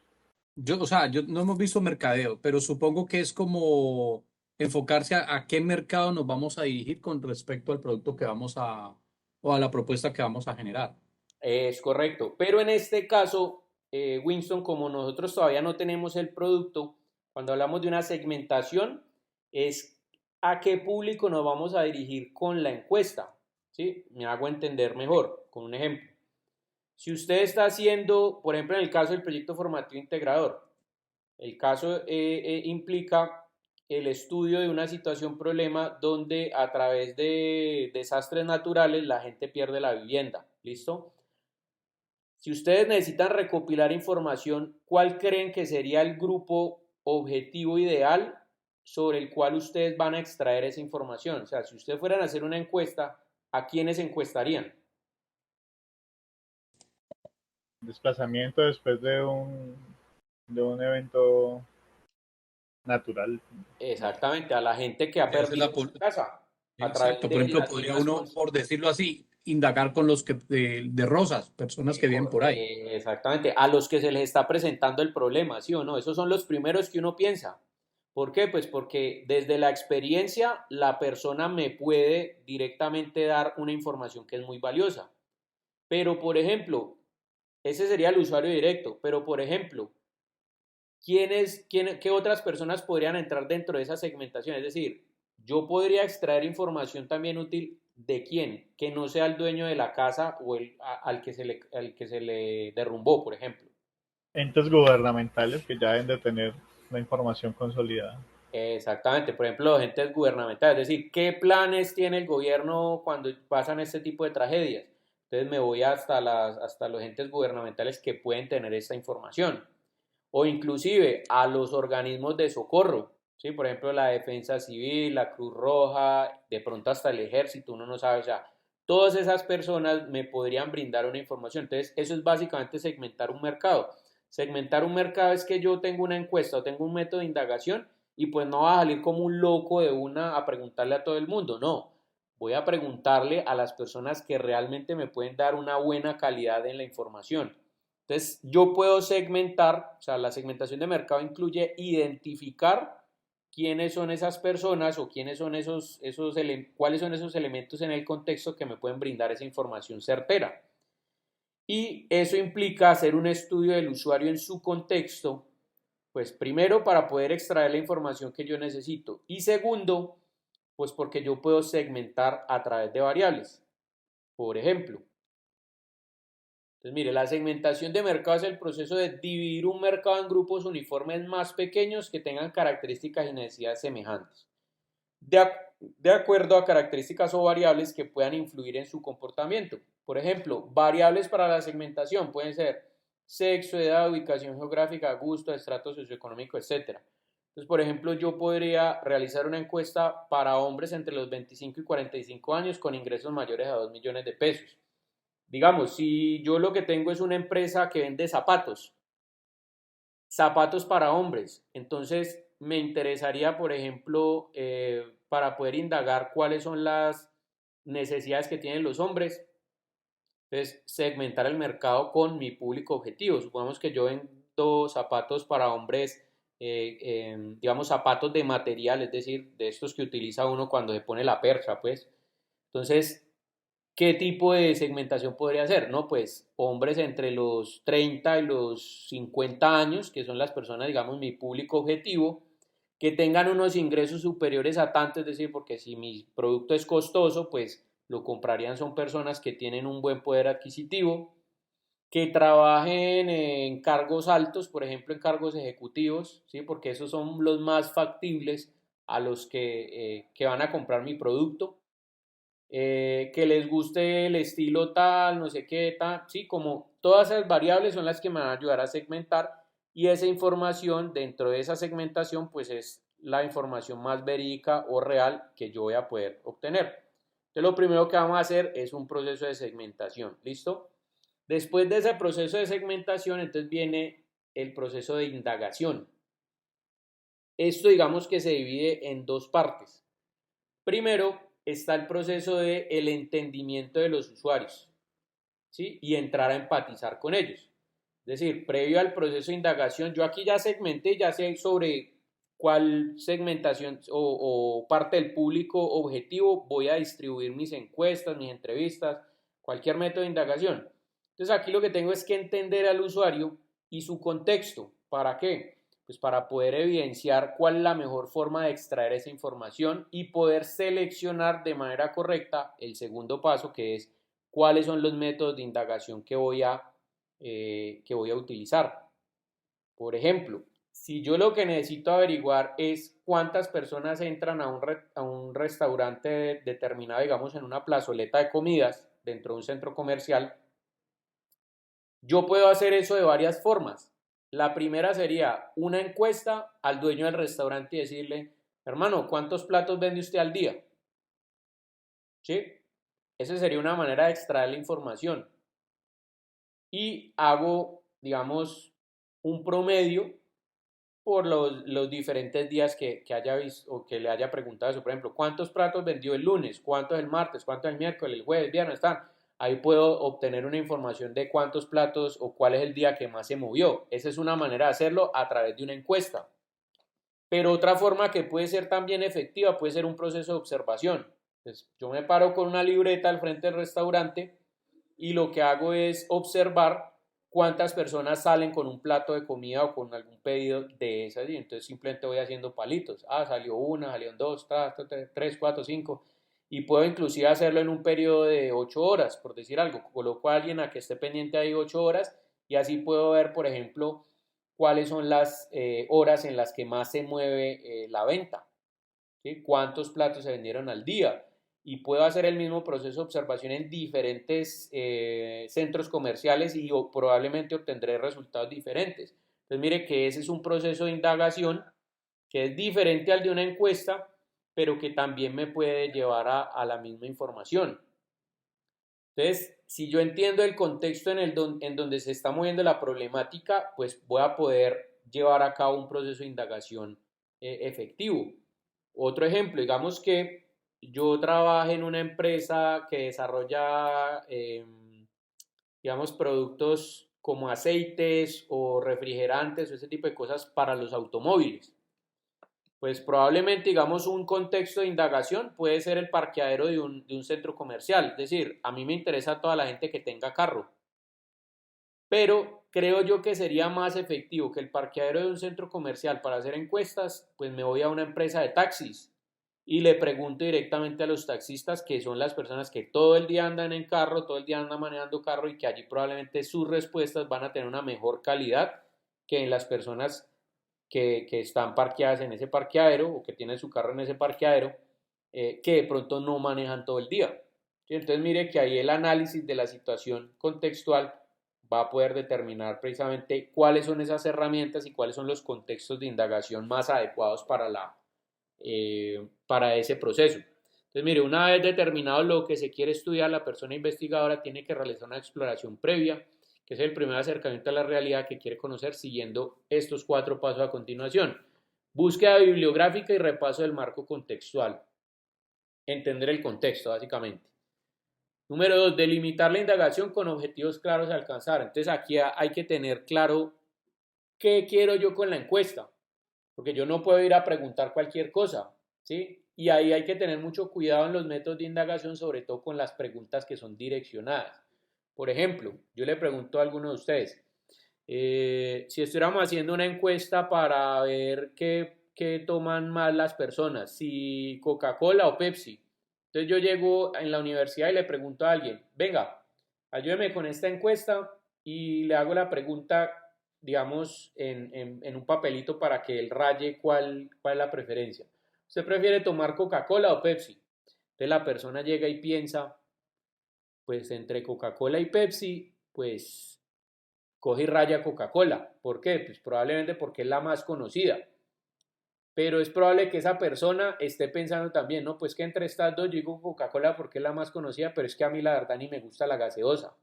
O sea, yo no hemos visto mercadeo, pero supongo que es como enfocarse a qué mercado nos vamos a dirigir con respecto al producto que vamos o a la propuesta que vamos a generar.
Es correcto, pero en este caso, Winston, como nosotros todavía no tenemos el producto, cuando hablamos de una segmentación, es a qué público nos vamos a dirigir con la encuesta. ¿Sí? Me hago entender mejor con un ejemplo. Si usted está haciendo, por ejemplo, en el caso del proyecto formativo integrador, el caso implica el estudio de una situación problema donde a través de desastres naturales la gente pierde la vivienda. ¿Listo? Si ustedes necesitan recopilar información, ¿cuál creen que sería el grupo objetivo ideal sobre el cual ustedes van a extraer esa información? O sea, si ustedes fueran a hacer una encuesta, ¿a quiénes encuestarían?
Desplazamiento después de un evento natural.
Exactamente, a la gente que ha
Podría ser
perdido su casa a través
Exacto. Por
de
ejemplo,
las
podría
mismas
uno, por decirlo así, indagar con los que de Rosas, personas que viven por ahí.
Exactamente, a los que se les está presentando el problema, ¿sí o no? Esos son los primeros que uno piensa. ¿Por qué? Pues porque desde la experiencia la persona me puede directamente dar una información que es muy valiosa. Pero, por ejemplo, ese sería el usuario directo, pero, por ejemplo, ¿qué otras personas podrían entrar dentro de esa segmentación? Es decir, yo podría extraer información también útil de quién, que no sea el dueño de la casa o al que se le derrumbó, por ejemplo.
Entes gubernamentales que ya deben de tener la información consolidada.
Exactamente, por ejemplo, los entes gubernamentales, es decir, ¿qué planes tiene el gobierno cuando pasan este tipo de tragedias? Entonces me voy hasta los entes gubernamentales que pueden tener esta información, o inclusive a los organismos de socorro, ¿sí? Por ejemplo, la Defensa Civil, la Cruz Roja, de pronto hasta el Ejército, uno no sabe, o sea, todas esas personas me podrían brindar una información. Entonces, eso es básicamente segmentar un mercado. Segmentar un mercado es que yo tengo una encuesta o tengo un método de indagación y pues no va a salir como un loco de una a preguntarle a todo el mundo, no. Voy a preguntarle a las personas que realmente me pueden dar una buena calidad en la información. Entonces, yo puedo segmentar, o sea, la segmentación de mercado incluye identificar quiénes son esas personas o quiénes son cuáles son esos elementos en el contexto que me pueden brindar esa información certera. Y eso implica hacer un estudio del usuario en su contexto, pues primero para poder extraer la información que yo necesito y segundo, pues porque yo puedo segmentar a través de variables. Por ejemplo, entonces mire, la segmentación de mercado es el proceso de dividir un mercado en grupos uniformes más pequeños que tengan características y necesidades semejantes, de acuerdo a características o variables que puedan influir en su comportamiento. Por ejemplo, variables para la segmentación pueden ser sexo, edad, ubicación geográfica, gusto, estrato socioeconómico, etc. Entonces, por ejemplo, yo podría realizar una encuesta para hombres entre los 25 y 45 años con ingresos mayores a 2 millones de pesos. Digamos, si yo lo que tengo es una empresa que vende zapatos para hombres, entonces me interesaría, por ejemplo, para poder indagar cuáles son las necesidades que tienen los hombres, entonces segmentar el mercado con mi público objetivo. Supongamos que yo vendo zapatos para hombres, digamos zapatos de material, es decir, de estos que utiliza uno cuando se pone la percha, pues. Entonces, ¿qué tipo de segmentación podría ser? No, pues hombres entre los 30 y los 50 años, que son las personas, digamos, mi público objetivo, que tengan unos ingresos superiores a tanto, es decir, porque si mi producto es costoso, pues lo comprarían son personas que tienen un buen poder adquisitivo, que trabajen en cargos altos, por ejemplo, en cargos ejecutivos, ¿sí? Porque esos son los más factibles a los que van a comprar mi producto, que les guste el estilo tal, no sé qué, tal, sí, como todas esas variables son las que me van a ayudar a segmentar y esa información dentro de esa segmentación pues es la información más verídica o real que yo voy a poder obtener. Entonces lo primero que vamos a hacer es un proceso de segmentación, ¿listo? Después de ese proceso de segmentación entonces viene el proceso de indagación. Esto digamos que se divide en dos partes. Primero está el proceso de el entendimiento de los usuarios, ¿sí? Y entrar a empatizar con ellos. Es decir, previo al proceso de indagación, yo aquí ya segmenté, ya sé sobre cuál segmentación o parte del público objetivo voy a distribuir mis encuestas, mis entrevistas, cualquier método de indagación. Entonces aquí lo que tengo es que entender al usuario y su contexto. ¿Para qué? Pues para poder evidenciar cuál es la mejor forma de extraer esa información y poder seleccionar de manera correcta el segundo paso, que es cuáles son los métodos de indagación que voy a utilizar. Por ejemplo, si yo lo que necesito averiguar es cuántas personas entran a un restaurante determinado, digamos en una plazoleta de comidas dentro de un centro comercial, yo puedo hacer eso de varias formas. La primera sería una encuesta al dueño del restaurante y decirle, hermano, ¿cuántos platos vende usted al día? ¿Sí? Esa sería una manera de extraer la información. Y hago, digamos, un promedio por los diferentes días que haya visto o que le haya preguntado eso. Por ejemplo, ¿cuántos platos vendió el lunes? ¿Cuántos el martes? ¿Cuántos el miércoles? ¿El jueves? ¿Viernes? Están. Ahí puedo obtener una información de cuántos platos o cuál es el día que más se movió. Esa es una manera de hacerlo a través de una encuesta. Pero otra forma que puede ser también efectiva puede ser un proceso de observación. Entonces, yo me paro con una libreta al frente del restaurante y lo que hago es observar cuántas personas salen con un plato de comida o con algún pedido de esas y entonces simplemente voy haciendo palitos. Ah, salió una, salieron dos, tres, cuatro, cinco y puedo inclusive hacerlo en un periodo de 8 horas, por decir algo. Coloco a alguien a que esté pendiente ahí 8 horas y así puedo ver, por ejemplo, cuáles son las horas en las que más se mueve la venta, ¿sí? Cuántos platos se vendieron al día y puedo hacer el mismo proceso de observación en diferentes centros comerciales y probablemente obtendré resultados diferentes. Entonces mire que ese es un proceso de indagación que es diferente al de una encuesta, pero que también me puede llevar a la misma información. Entonces, si yo entiendo el contexto en donde se está moviendo la problemática, pues voy a poder llevar a cabo un proceso de indagación efectivo. Otro ejemplo, digamos que yo trabajo en una empresa que desarrolla, digamos, productos como aceites o refrigerantes o ese tipo de cosas para los automóviles. Pues probablemente, digamos, un contexto de indagación puede ser el parqueadero de un centro comercial. Es decir, a mí me interesa toda la gente que tenga carro, pero creo yo que sería más efectivo que el parqueadero de un centro comercial para hacer encuestas, pues me voy a una empresa de taxis y le pregunto directamente a los taxistas, que son las personas que todo el día andan en carro, todo el día andan manejando carro, y que allí probablemente sus respuestas van a tener una mejor calidad que en las personas que están parqueadas en ese parqueadero o que tienen su carro en ese parqueadero, que de pronto no manejan todo el día. ¿Sí? Entonces mire que ahí el análisis de la situación contextual va a poder determinar precisamente cuáles son esas herramientas y cuáles son los contextos de indagación más adecuados para ese proceso. Entonces, mire, una vez determinado lo que se quiere estudiar, la persona investigadora tiene que realizar una exploración previa, que es el primer acercamiento a la realidad que quiere conocer, siguiendo estos 4 pasos a continuación. Búsqueda bibliográfica y repaso del marco contextual. Entender el contexto, básicamente. Número 2, delimitar la indagación con objetivos claros a alcanzar. Entonces, aquí hay que tener claro qué quiero yo con la encuesta, porque yo no puedo ir a preguntar cualquier cosa, ¿sí? Y ahí hay que tener mucho cuidado en los métodos de indagación, sobre todo con las preguntas que son direccionadas. Por ejemplo, yo le pregunto a alguno de ustedes, si estuviéramos haciendo una encuesta para ver qué toman más las personas, si Coca-Cola o Pepsi. Entonces yo llego en la universidad y le pregunto a alguien, venga, ayúdeme con esta encuesta, y le hago la pregunta, digamos, en un papelito para que él raye cuál es la preferencia. ¿Usted prefiere tomar Coca-Cola o Pepsi? Entonces la persona llega y piensa, pues entre Coca-Cola y Pepsi, pues coge y raya Coca-Cola. ¿Por qué? Pues probablemente porque es la más conocida. Pero es probable que esa persona esté pensando también, no, pues que entre estas dos yo digo Coca-Cola porque es la más conocida, pero es que a mí la verdad ni me gusta la gaseosa.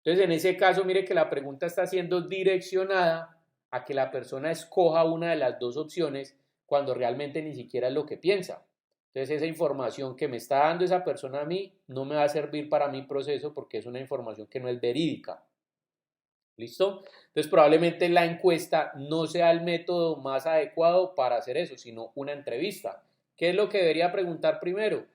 Entonces, en ese caso, mire que la pregunta está siendo direccionada a que la persona escoja una de las dos opciones cuando realmente ni siquiera es lo que piensa. Entonces, esa información que me está dando esa persona a mí no me va a servir para mi proceso porque es una información que no es verídica. ¿Listo? Entonces, probablemente la encuesta no sea el método más adecuado para hacer eso, sino una entrevista. ¿Qué es lo que debería preguntar primero?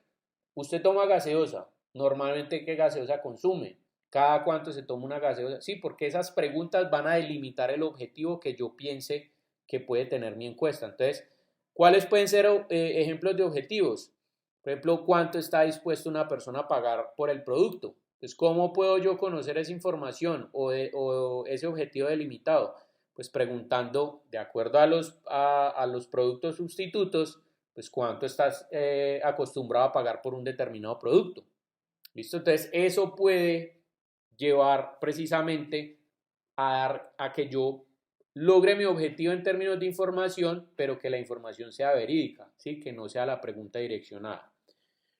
¿Usted toma gaseosa? Normalmente, ¿qué gaseosa consume? ¿Cada cuánto se toma una gaseosa? Sí, porque esas preguntas van a delimitar el objetivo que yo piense que puede tener mi encuesta. Entonces, ¿cuáles pueden ser ejemplos de objetivos? Por ejemplo, ¿cuánto está dispuesto una persona a pagar por el producto? Entonces, ¿cómo puedo yo conocer esa información o ese objetivo delimitado? Pues preguntando, de acuerdo a los productos sustitutos, pues cuánto estás acostumbrado a pagar por un determinado producto. ¿Listo? Entonces, eso puede llevar precisamente a que yo logre mi objetivo en términos de información, pero que la información sea verídica, ¿sí? Que no sea la pregunta direccionada.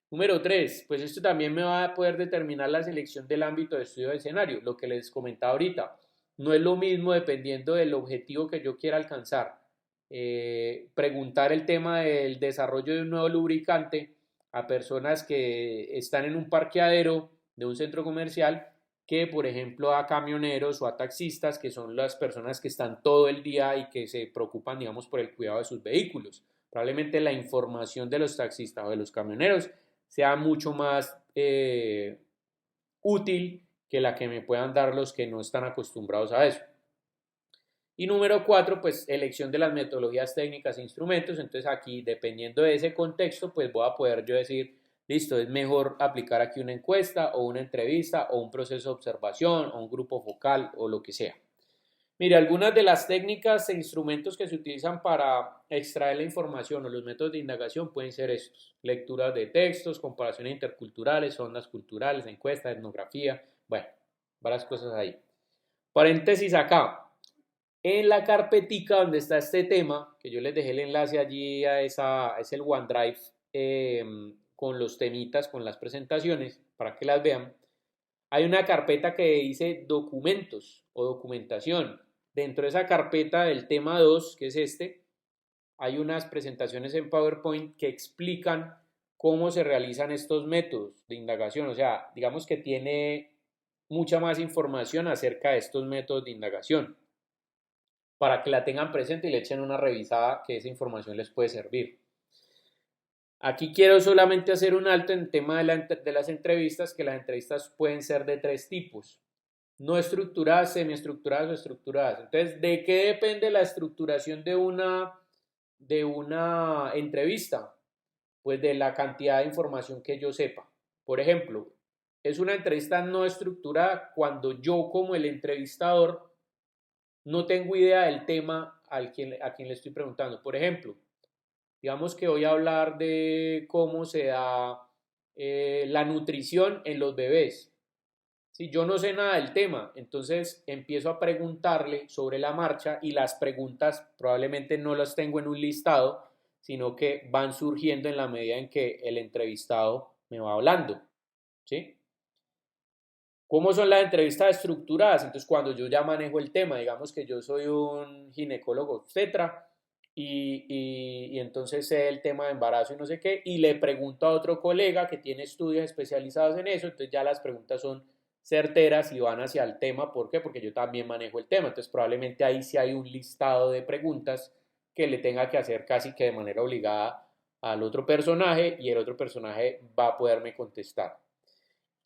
Número 3, pues esto también me va a poder determinar la selección del ámbito de estudio de escenario, lo que les comentaba ahorita. No es lo mismo dependiendo del objetivo que yo quiera alcanzar. Preguntar el tema del desarrollo de un nuevo lubricante a personas que están en un parqueadero de un centro comercial, que por ejemplo a camioneros o a taxistas, que son las personas que están todo el día y que se preocupan, digamos, por el cuidado de sus vehículos. Probablemente la información de los taxistas o de los camioneros sea mucho más útil que la que me puedan dar los que no están acostumbrados a eso. Y número 4, pues elección de las metodologías técnicas e instrumentos. Entonces aquí, dependiendo de ese contexto, pues voy a poder yo decir, listo, es mejor aplicar aquí una encuesta o una entrevista o un proceso de observación o un grupo focal o lo que sea. Mire, algunas de las técnicas e instrumentos que se utilizan para extraer la información o los métodos de indagación pueden ser estos: lecturas de textos, comparaciones interculturales, ondas culturales, encuestas, etnografía, bueno, varias cosas ahí. Paréntesis acá. En la carpetica donde está este tema, que yo les dejé el enlace allí es el OneDrive, con los temitas, con las presentaciones, para que las vean. Hay una carpeta que dice documentos o documentación. Dentro de esa carpeta del tema 2, que es este, hay unas presentaciones en PowerPoint que explican cómo se realizan estos métodos de indagación. O sea, digamos que tiene mucha más información acerca de estos métodos de indagación, para que la tengan presente y le echen una revisada que esa información les puede servir. Aquí quiero solamente hacer un alto en el tema de las entrevistas, que las entrevistas pueden ser de 3 tipos: no estructuradas, semiestructuradas o estructuradas. Entonces, ¿de qué depende la estructuración de una entrevista? Pues de la cantidad de información que yo sepa. Por ejemplo, es una entrevista no estructurada cuando yo, como el entrevistador, no tengo idea del tema a quien le estoy preguntando. Por ejemplo, digamos que voy a hablar de cómo se da la nutrición en los bebés. Si yo no sé nada del tema, entonces empiezo a preguntarle sobre la marcha, y las preguntas probablemente no las tengo en un listado, sino que van surgiendo en la medida en que el entrevistado me va hablando, ¿sí? ¿Cómo son las entrevistas estructuradas? Entonces, cuando yo ya manejo el tema, digamos que yo soy un ginecólogo obstetra y entonces sé el tema de embarazo y no sé qué, y le pregunto a otro colega que tiene estudios especializados en eso, entonces ya las preguntas son certeras y van hacia el tema. ¿Por qué? Porque yo también manejo el tema, entonces probablemente ahí sí hay un listado de preguntas que le tenga que hacer casi que de manera obligada al otro personaje, y el otro personaje va a poderme contestar.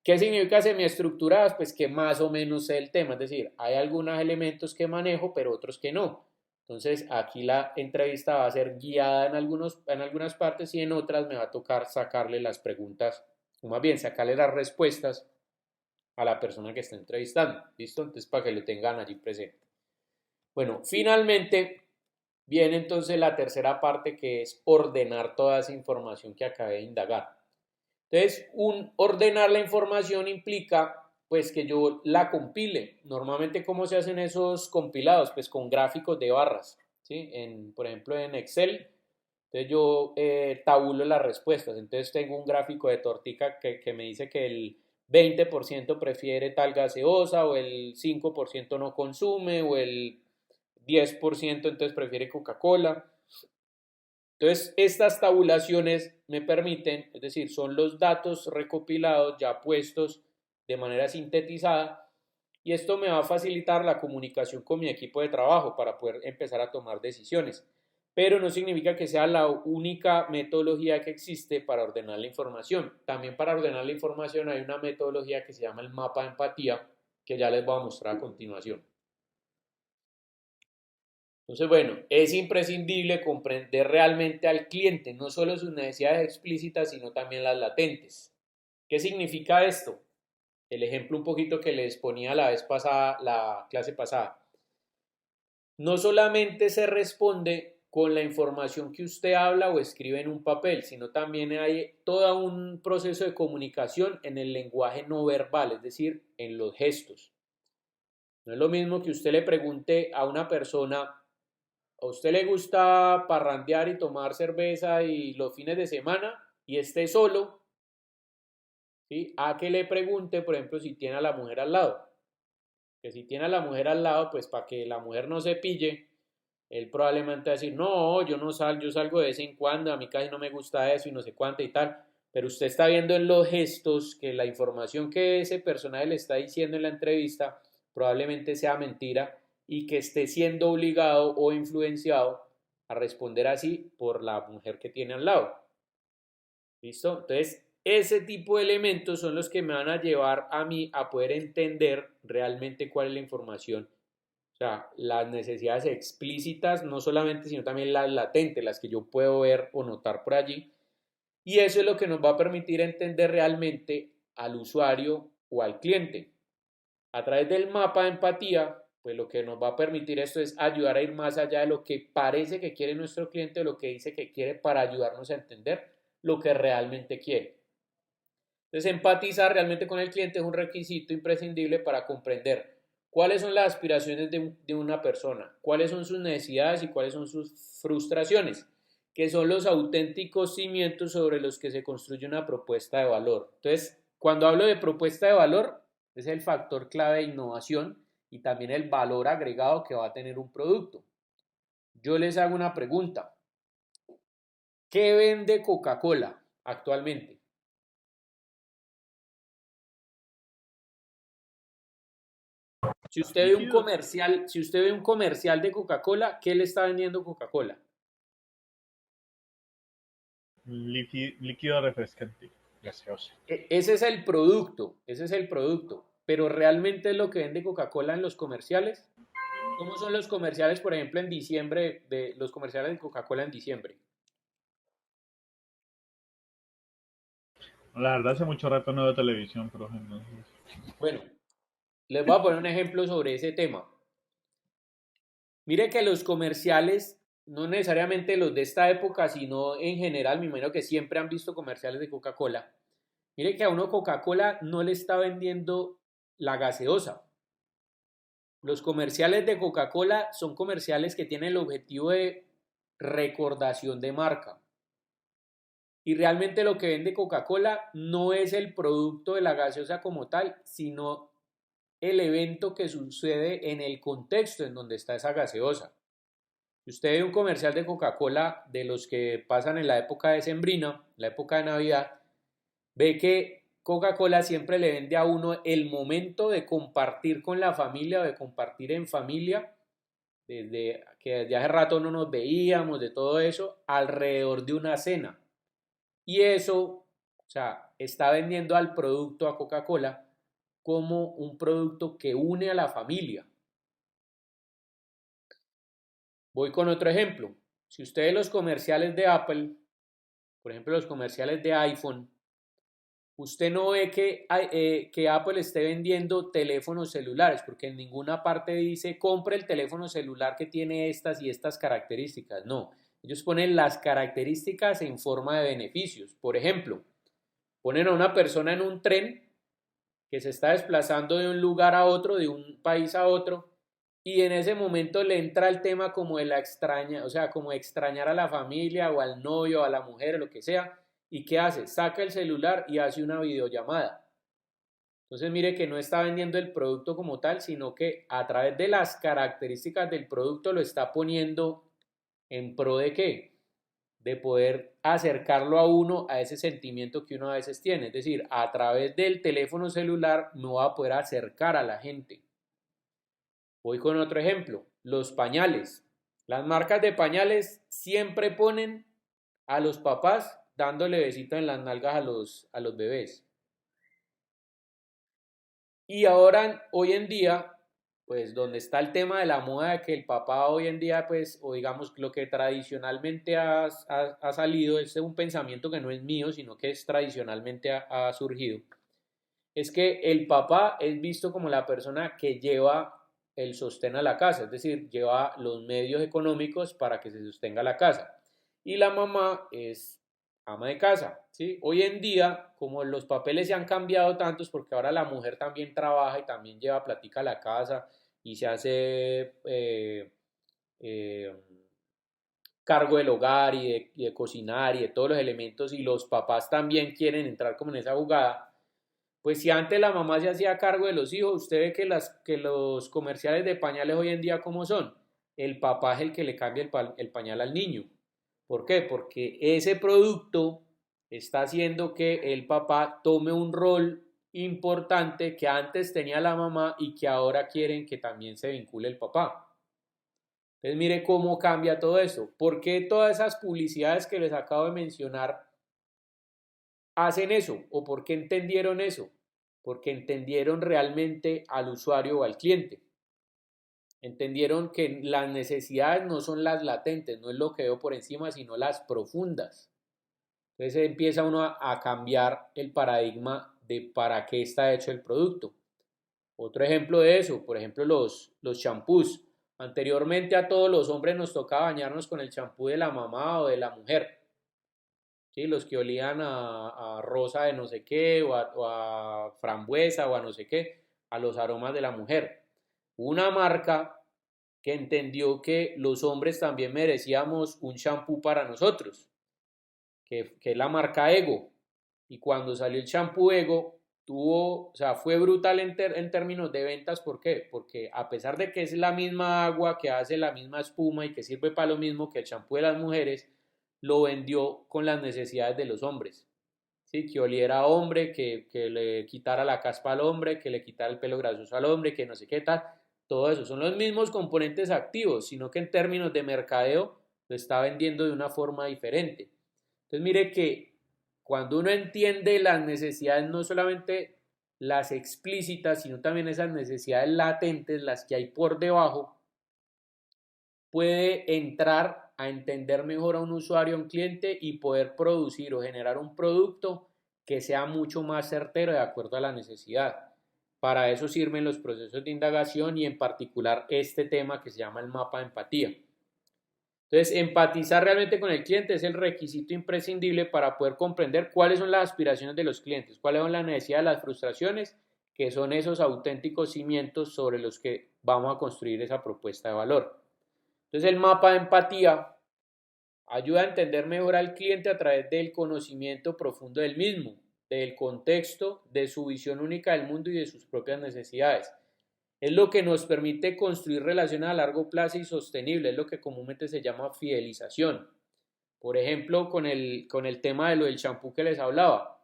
¿Qué significa semiestructuradas? Pues que más o menos sé el tema, es decir, hay algunos elementos que manejo, pero otros que no. Entonces, aquí la entrevista va a ser guiada en algunas partes, y en otras me va a tocar sacarle las preguntas, o más bien sacarle las respuestas a la persona que está entrevistando. ¿Listo? Entonces, para que lo tengan allí presente. Bueno, finalmente viene entonces la tercera parte, que es ordenar toda esa información que acabé de indagar. Entonces, ordenar la información implica pues que yo la compile. Normalmente, ¿cómo se hacen esos compilados? Pues con gráficos de barras, ¿sí? Por ejemplo, en Excel. Entonces yo tabulo las respuestas. Entonces tengo un gráfico de tortica que me dice que el 20% prefiere tal gaseosa, o el 5% no consume, o el 10% entonces prefiere Coca-Cola. Entonces, estas tabulaciones me permiten, es decir, son los datos recopilados ya puestos de manera sintetizada, y esto me va a facilitar la comunicación con mi equipo de trabajo para poder empezar a tomar decisiones. Pero no significa que sea la única metodología que existe para ordenar la información. También para ordenar la información hay una metodología que se llama el mapa de empatía, que ya les voy a mostrar a continuación. Entonces, bueno, es imprescindible comprender realmente al cliente, no solo sus necesidades explícitas, sino también las latentes. ¿Qué significa esto? El ejemplo un poquito que les ponía la vez pasada, la clase pasada. No solamente se responde con la información que usted habla o escribe en un papel, sino también hay todo un proceso de comunicación en el lenguaje no verbal, es decir, en los gestos. No es lo mismo que usted le pregunte a una persona: ¿a usted le gusta parrandear y tomar cerveza y los fines de semana y esté solo? ¿Sí? A que le pregunte, por ejemplo, si tiene a la mujer al lado. Que si tiene a la mujer al lado, pues para que la mujer no se pille, él probablemente va a decir: no, yo no salgo, yo salgo de vez en cuando, a mí casi no me gusta eso y no sé cuánto y tal. Pero usted está viendo en los gestos que la información que ese personaje le está diciendo en la entrevista probablemente sea mentira, y que esté siendo obligado o influenciado a responder así por la mujer que tiene al lado. ¿Listo? Entonces, ese tipo de elementos son los que me van a llevar a mí a poder entender realmente cuál es la información. O sea, las necesidades explícitas, no solamente, sino también las latentes, las que yo puedo ver o notar por allí. Y eso es lo que nos va a permitir entender realmente al usuario o al cliente. A través del mapa de empatía, pues lo que nos va a permitir esto es ayudar a ir más allá de lo que parece que quiere nuestro cliente, o lo que dice que quiere, para ayudarnos a entender lo que realmente quiere. Entonces, empatizar realmente con el cliente es un requisito imprescindible para comprender cuáles son las aspiraciones de una persona, cuáles son sus necesidades y cuáles son sus frustraciones, que son los auténticos cimientos sobre los que se construye una propuesta de valor. Entonces, cuando hablo de propuesta de valor, es el factor clave de innovación y también el valor agregado que va a tener un producto. Yo les hago una pregunta: ¿qué vende Coca-Cola actualmente? Si usted ve un
Líquido,
comercial, si usted ve un comercial de Coca-Cola, ¿qué le está vendiendo Coca-Cola?
líquido refrescante, gaseoso.
Ese es el producto, ese es el producto. Pero realmente es lo que vende Coca-Cola en los comerciales. ¿Cómo son los comerciales, por ejemplo, en diciembre, de los comerciales de Coca-Cola en diciembre?
La verdad hace mucho rato no veo televisión, profe. Entonces,
Bueno, les voy a poner un ejemplo sobre ese tema. Mire que los comerciales, no necesariamente los de esta época, sino en general, me imagino que siempre han visto comerciales de Coca-Cola. Mire que a uno Coca-Cola no le está vendiendo la gaseosa. Los comerciales de Coca-Cola son comerciales que tienen el objetivo de recordación de marca. Y realmente lo que vende Coca-Cola no es el producto de la gaseosa como tal, sino el evento que sucede en el contexto en donde está esa gaseosa. Si usted ve un comercial de Coca-Cola de los que pasan en la época decembrina, la época de Navidad, ve que Coca-Cola siempre le vende a uno el momento de compartir con la familia o de compartir en familia, desde que desde hace rato no nos veíamos, de todo eso, alrededor de una cena. Y eso, o sea, está vendiendo al producto, a Coca-Cola, como un producto que une a la familia. Voy con otro ejemplo. Si usted ve los comerciales de Apple, por ejemplo, los comerciales de iPhone, usted no ve que Apple esté vendiendo teléfonos celulares, porque en ninguna parte dice compre el teléfono celular que tiene estas y estas características. No, ellos ponen las características en forma de beneficios. Por ejemplo, ponen a una persona en un tren que se está desplazando de un lugar a otro, de un país a otro, y en ese momento le entra el tema como de la extraña, o sea, como extrañar a la familia o al novio o a la mujer o lo que sea, ¿y qué hace? Saca el celular y hace una videollamada. Entonces mire que no está vendiendo el producto como tal, sino que a través de las características del producto lo está poniendo en pro de qué? De poder acercarlo a uno a ese sentimiento que uno a veces tiene. Es decir, a través del teléfono celular no va a poder acercar a la gente. Voy con otro ejemplo, los pañales. Las marcas de pañales siempre ponen a los papás dándole besitos en las nalgas a los bebés. Y ahora, hoy en día, pues donde está el tema de la moda de que el papá hoy en día, pues, o digamos lo que tradicionalmente ha salido, es un pensamiento que no es mío, sino que es tradicionalmente ha surgido, es que el papá es visto como la persona que lleva el sostén a la casa, es decir, lleva los medios económicos para que se sostenga la casa. Y la mamá es ama de casa, ¿sí? Hoy en día, como los papeles se han cambiado tantos, porque ahora la mujer también trabaja y también lleva platica a la casa y se hace eh, cargo del hogar y de cocinar y de todos los elementos, y los papás también quieren entrar como en esa jugada. Pues si antes la mamá se hacía cargo de los hijos, usted ve que los comerciales de pañales hoy en día, ¿cómo son? El papá es el que le cambia el pañal al niño. ¿Por qué? Porque ese producto está haciendo que el papá tome un rol importante que antes tenía la mamá y que ahora quieren que también se vincule el papá. Entonces mire cómo cambia todo esto. ¿Por qué todas esas publicidades que les acabo de mencionar hacen eso? ¿O por qué entendieron eso? Porque entendieron realmente al usuario o al cliente. Entendieron que las necesidades no son las latentes, no es lo que veo por encima, sino las profundas. Entonces empieza uno a cambiar el paradigma de para qué está hecho el producto. Otro ejemplo de eso, por ejemplo, los champús. Anteriormente a todos los hombres nos tocaba bañarnos con el champú de la mamá o de la mujer. ¿Sí? Los que olían a rosa de no sé qué, o a frambuesa, o a no sé qué, a los aromas de la mujer. Una marca que entendió que los hombres también merecíamos un champú para nosotros, que es la marca Ego. Y cuando salió el champú Ego, tuvo, o sea, fue brutal en términos de ventas. ¿Por qué? Porque a pesar de que es la misma agua, que hace la misma espuma y que sirve para lo mismo que el champú de las mujeres, lo vendió con las necesidades de los hombres. ¿sí? Que oliera a hombre, que le quitara la caspa al hombre, que le quitara el pelo grasoso al hombre, que no sé qué tal. Todo eso son los mismos componentes activos, sino que en términos de mercadeo lo está vendiendo de una forma diferente. Entonces mire que cuando uno entiende las necesidades, no solamente las explícitas, sino también esas necesidades latentes, las que hay por debajo, puede entrar a entender mejor a un usuario, a un cliente y poder producir o generar un producto que sea mucho más certero de acuerdo a la necesidad. Para eso sirven los procesos de indagación y en particular este tema que se llama el mapa de empatía. Entonces, empatizar realmente con el cliente es el requisito imprescindible para poder comprender cuáles son las aspiraciones de los clientes, cuáles son las necesidades, las frustraciones, que son esos auténticos cimientos sobre los que vamos a construir esa propuesta de valor. Entonces, el mapa de empatía ayuda a entender mejor al cliente a través del conocimiento profundo del mismo, del contexto, de su visión única del mundo y de sus propias necesidades. Es lo que nos permite construir relaciones a largo plazo y sostenibles, es lo que comúnmente se llama fidelización. Por ejemplo, con el tema de lo del champú que les hablaba.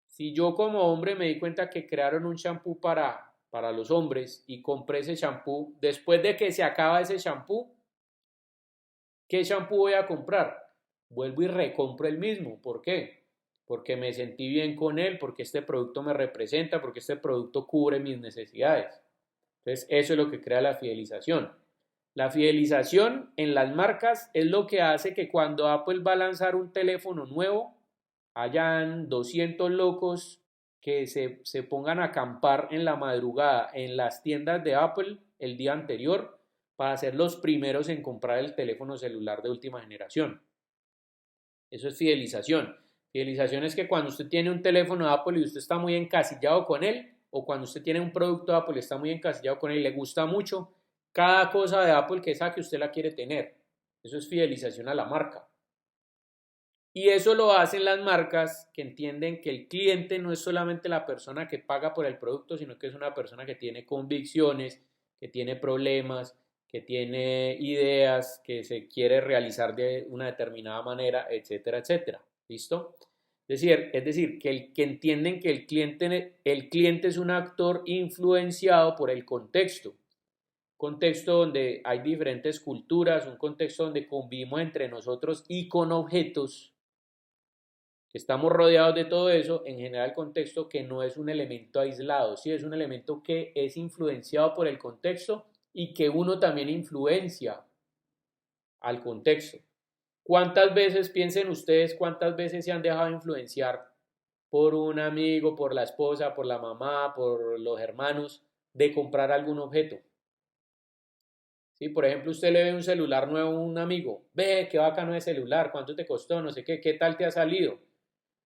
Si yo como hombre me di cuenta que crearon un champú para los hombres y compré ese champú, después de que se acaba ese champú, ¿qué champú voy a comprar? Vuelvo y recompro el mismo. ¿Por qué? Porque me sentí bien con él, porque este producto me representa, porque este producto cubre mis necesidades. Entonces, eso es lo que crea la fidelización. La fidelización en las marcas es lo que hace que cuando Apple va a lanzar un teléfono nuevo, hayan 200 locos que se pongan a acampar en la madrugada en las tiendas de Apple el día anterior para ser los primeros en comprar el teléfono celular de última generación. Eso es fidelización. Fidelización es que cuando usted tiene un teléfono de Apple y usted está muy encasillado con él, o cuando usted tiene un producto de Apple y está muy encasillado con él y le gusta mucho, cada cosa de Apple que saque usted la quiere tener. Eso es fidelización a la marca. Y eso lo hacen las marcas que entienden que el cliente no es solamente la persona que paga por el producto, sino que es una persona que tiene convicciones, que tiene problemas, que tiene ideas, que se quiere realizar de una determinada manera, etcétera, etcétera. ¿Listo? Es decir, que entienden que el cliente es un actor influenciado por el contexto. Contexto donde hay diferentes culturas, un contexto donde convivimos entre nosotros y con objetos, que estamos rodeados de todo eso, en general el contexto que no es un elemento aislado, sí es un elemento que es influenciado por el contexto y que uno también influencia al contexto. ¿Cuántas veces, piensen ustedes, cuántas veces se han dejado influenciar por un amigo, por la esposa, por la mamá, por los hermanos, de comprar algún objeto? ¿Sí? Por ejemplo, usted le ve un celular nuevo a un amigo, ve, qué bacano es celular, cuánto te costó, no sé qué tal te ha salido.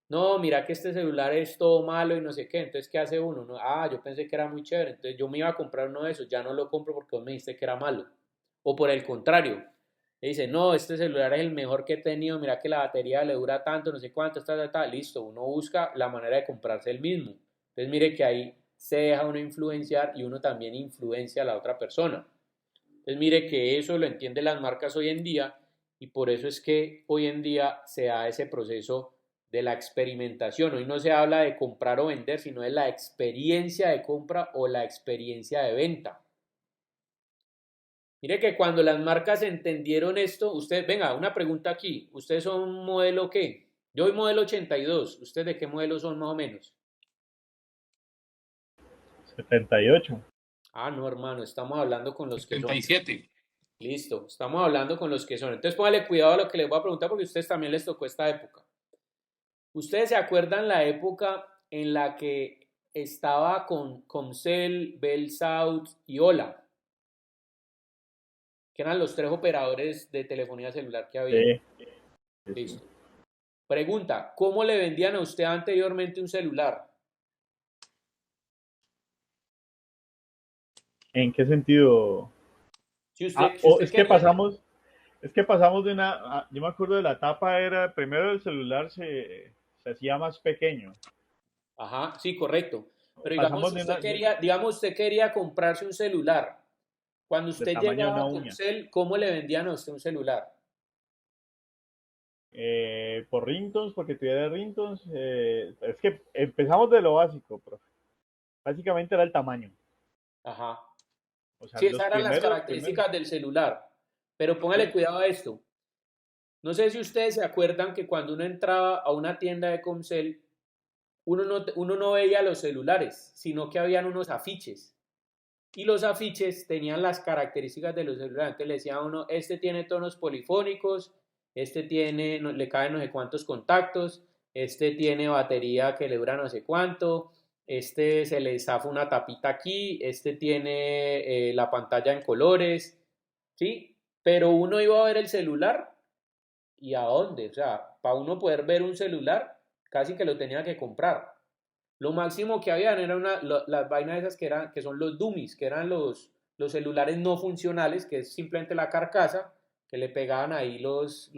No, mira que este celular es todo malo y no sé qué, entonces ¿qué hace uno? No, yo pensé que era muy chévere, entonces yo me iba a comprar uno de esos, ya no lo compro porque vos me dijiste que era malo. O por el contrario, le dice, no, este celular es el mejor que he tenido, mira que la batería le dura tanto, no sé cuánto, listo, uno busca la manera de comprarse el mismo. Entonces mire que ahí se deja uno influenciar y uno también influencia a la otra persona. Entonces mire que eso lo entienden las marcas hoy en día y por eso es que hoy en día se da ese proceso de la experimentación. Hoy no se habla de comprar o vender, sino de la experiencia de compra o la experiencia de venta. Mire que cuando las marcas entendieron esto, usted, venga, una pregunta aquí, ¿ustedes son un modelo qué? Yo soy modelo 82, ¿ustedes de qué modelo son más o menos?
78.
No, hermano, estamos hablando con los que son.
77.
Listo, estamos hablando con los que son. Entonces póngale cuidado a lo que les voy a preguntar porque a ustedes también les tocó esta época. ¿Ustedes se acuerdan la época en la que estaba con Comcel, Bell South y Hola? Que eran los tres operadores de telefonía celular que había.
Sí.
Listo. Pregunta, ¿cómo le vendían a usted anteriormente un celular?
¿En qué sentido?
Si usted
Es que
quería...
pasamos de una, yo me acuerdo de la etapa era, primero el celular se hacía más pequeño.
Ajá, sí, correcto. Pero
Pasamos de una,
usted quería comprarse un celular. Cuando
de
usted
tamaño de
llegaba
una
a
uña.
Comcel, ¿cómo le vendían a usted un celular?
Por ringtones, porque tuviera ringtones. Es que empezamos de lo básico, profe. Básicamente era el tamaño.
Ajá.
O sea,
Sí,
los
esas eran las
primeros.
características del celular. Pero póngale
Sí,
cuidado a esto. No sé si ustedes se acuerdan que cuando uno entraba a una tienda de Comcel, uno no veía los celulares, sino que habían unos afiches. Y los afiches tenían las características de los celulares. Entonces le decía a uno, este tiene tonos polifónicos, este tiene, le caben no sé cuántos contactos, este tiene batería que le dura no sé cuánto, este se le zafa una tapita aquí, este tiene la pantalla en colores, ¿sí? Pero uno iba a ver el celular y a dónde, o sea, para uno poder ver un celular, casi que lo tenía que comprar. Lo máximo que habían eran las vainas esas que son los dummies, que eran los celulares no funcionales, que es simplemente la carcasa, que le pegaban ahí los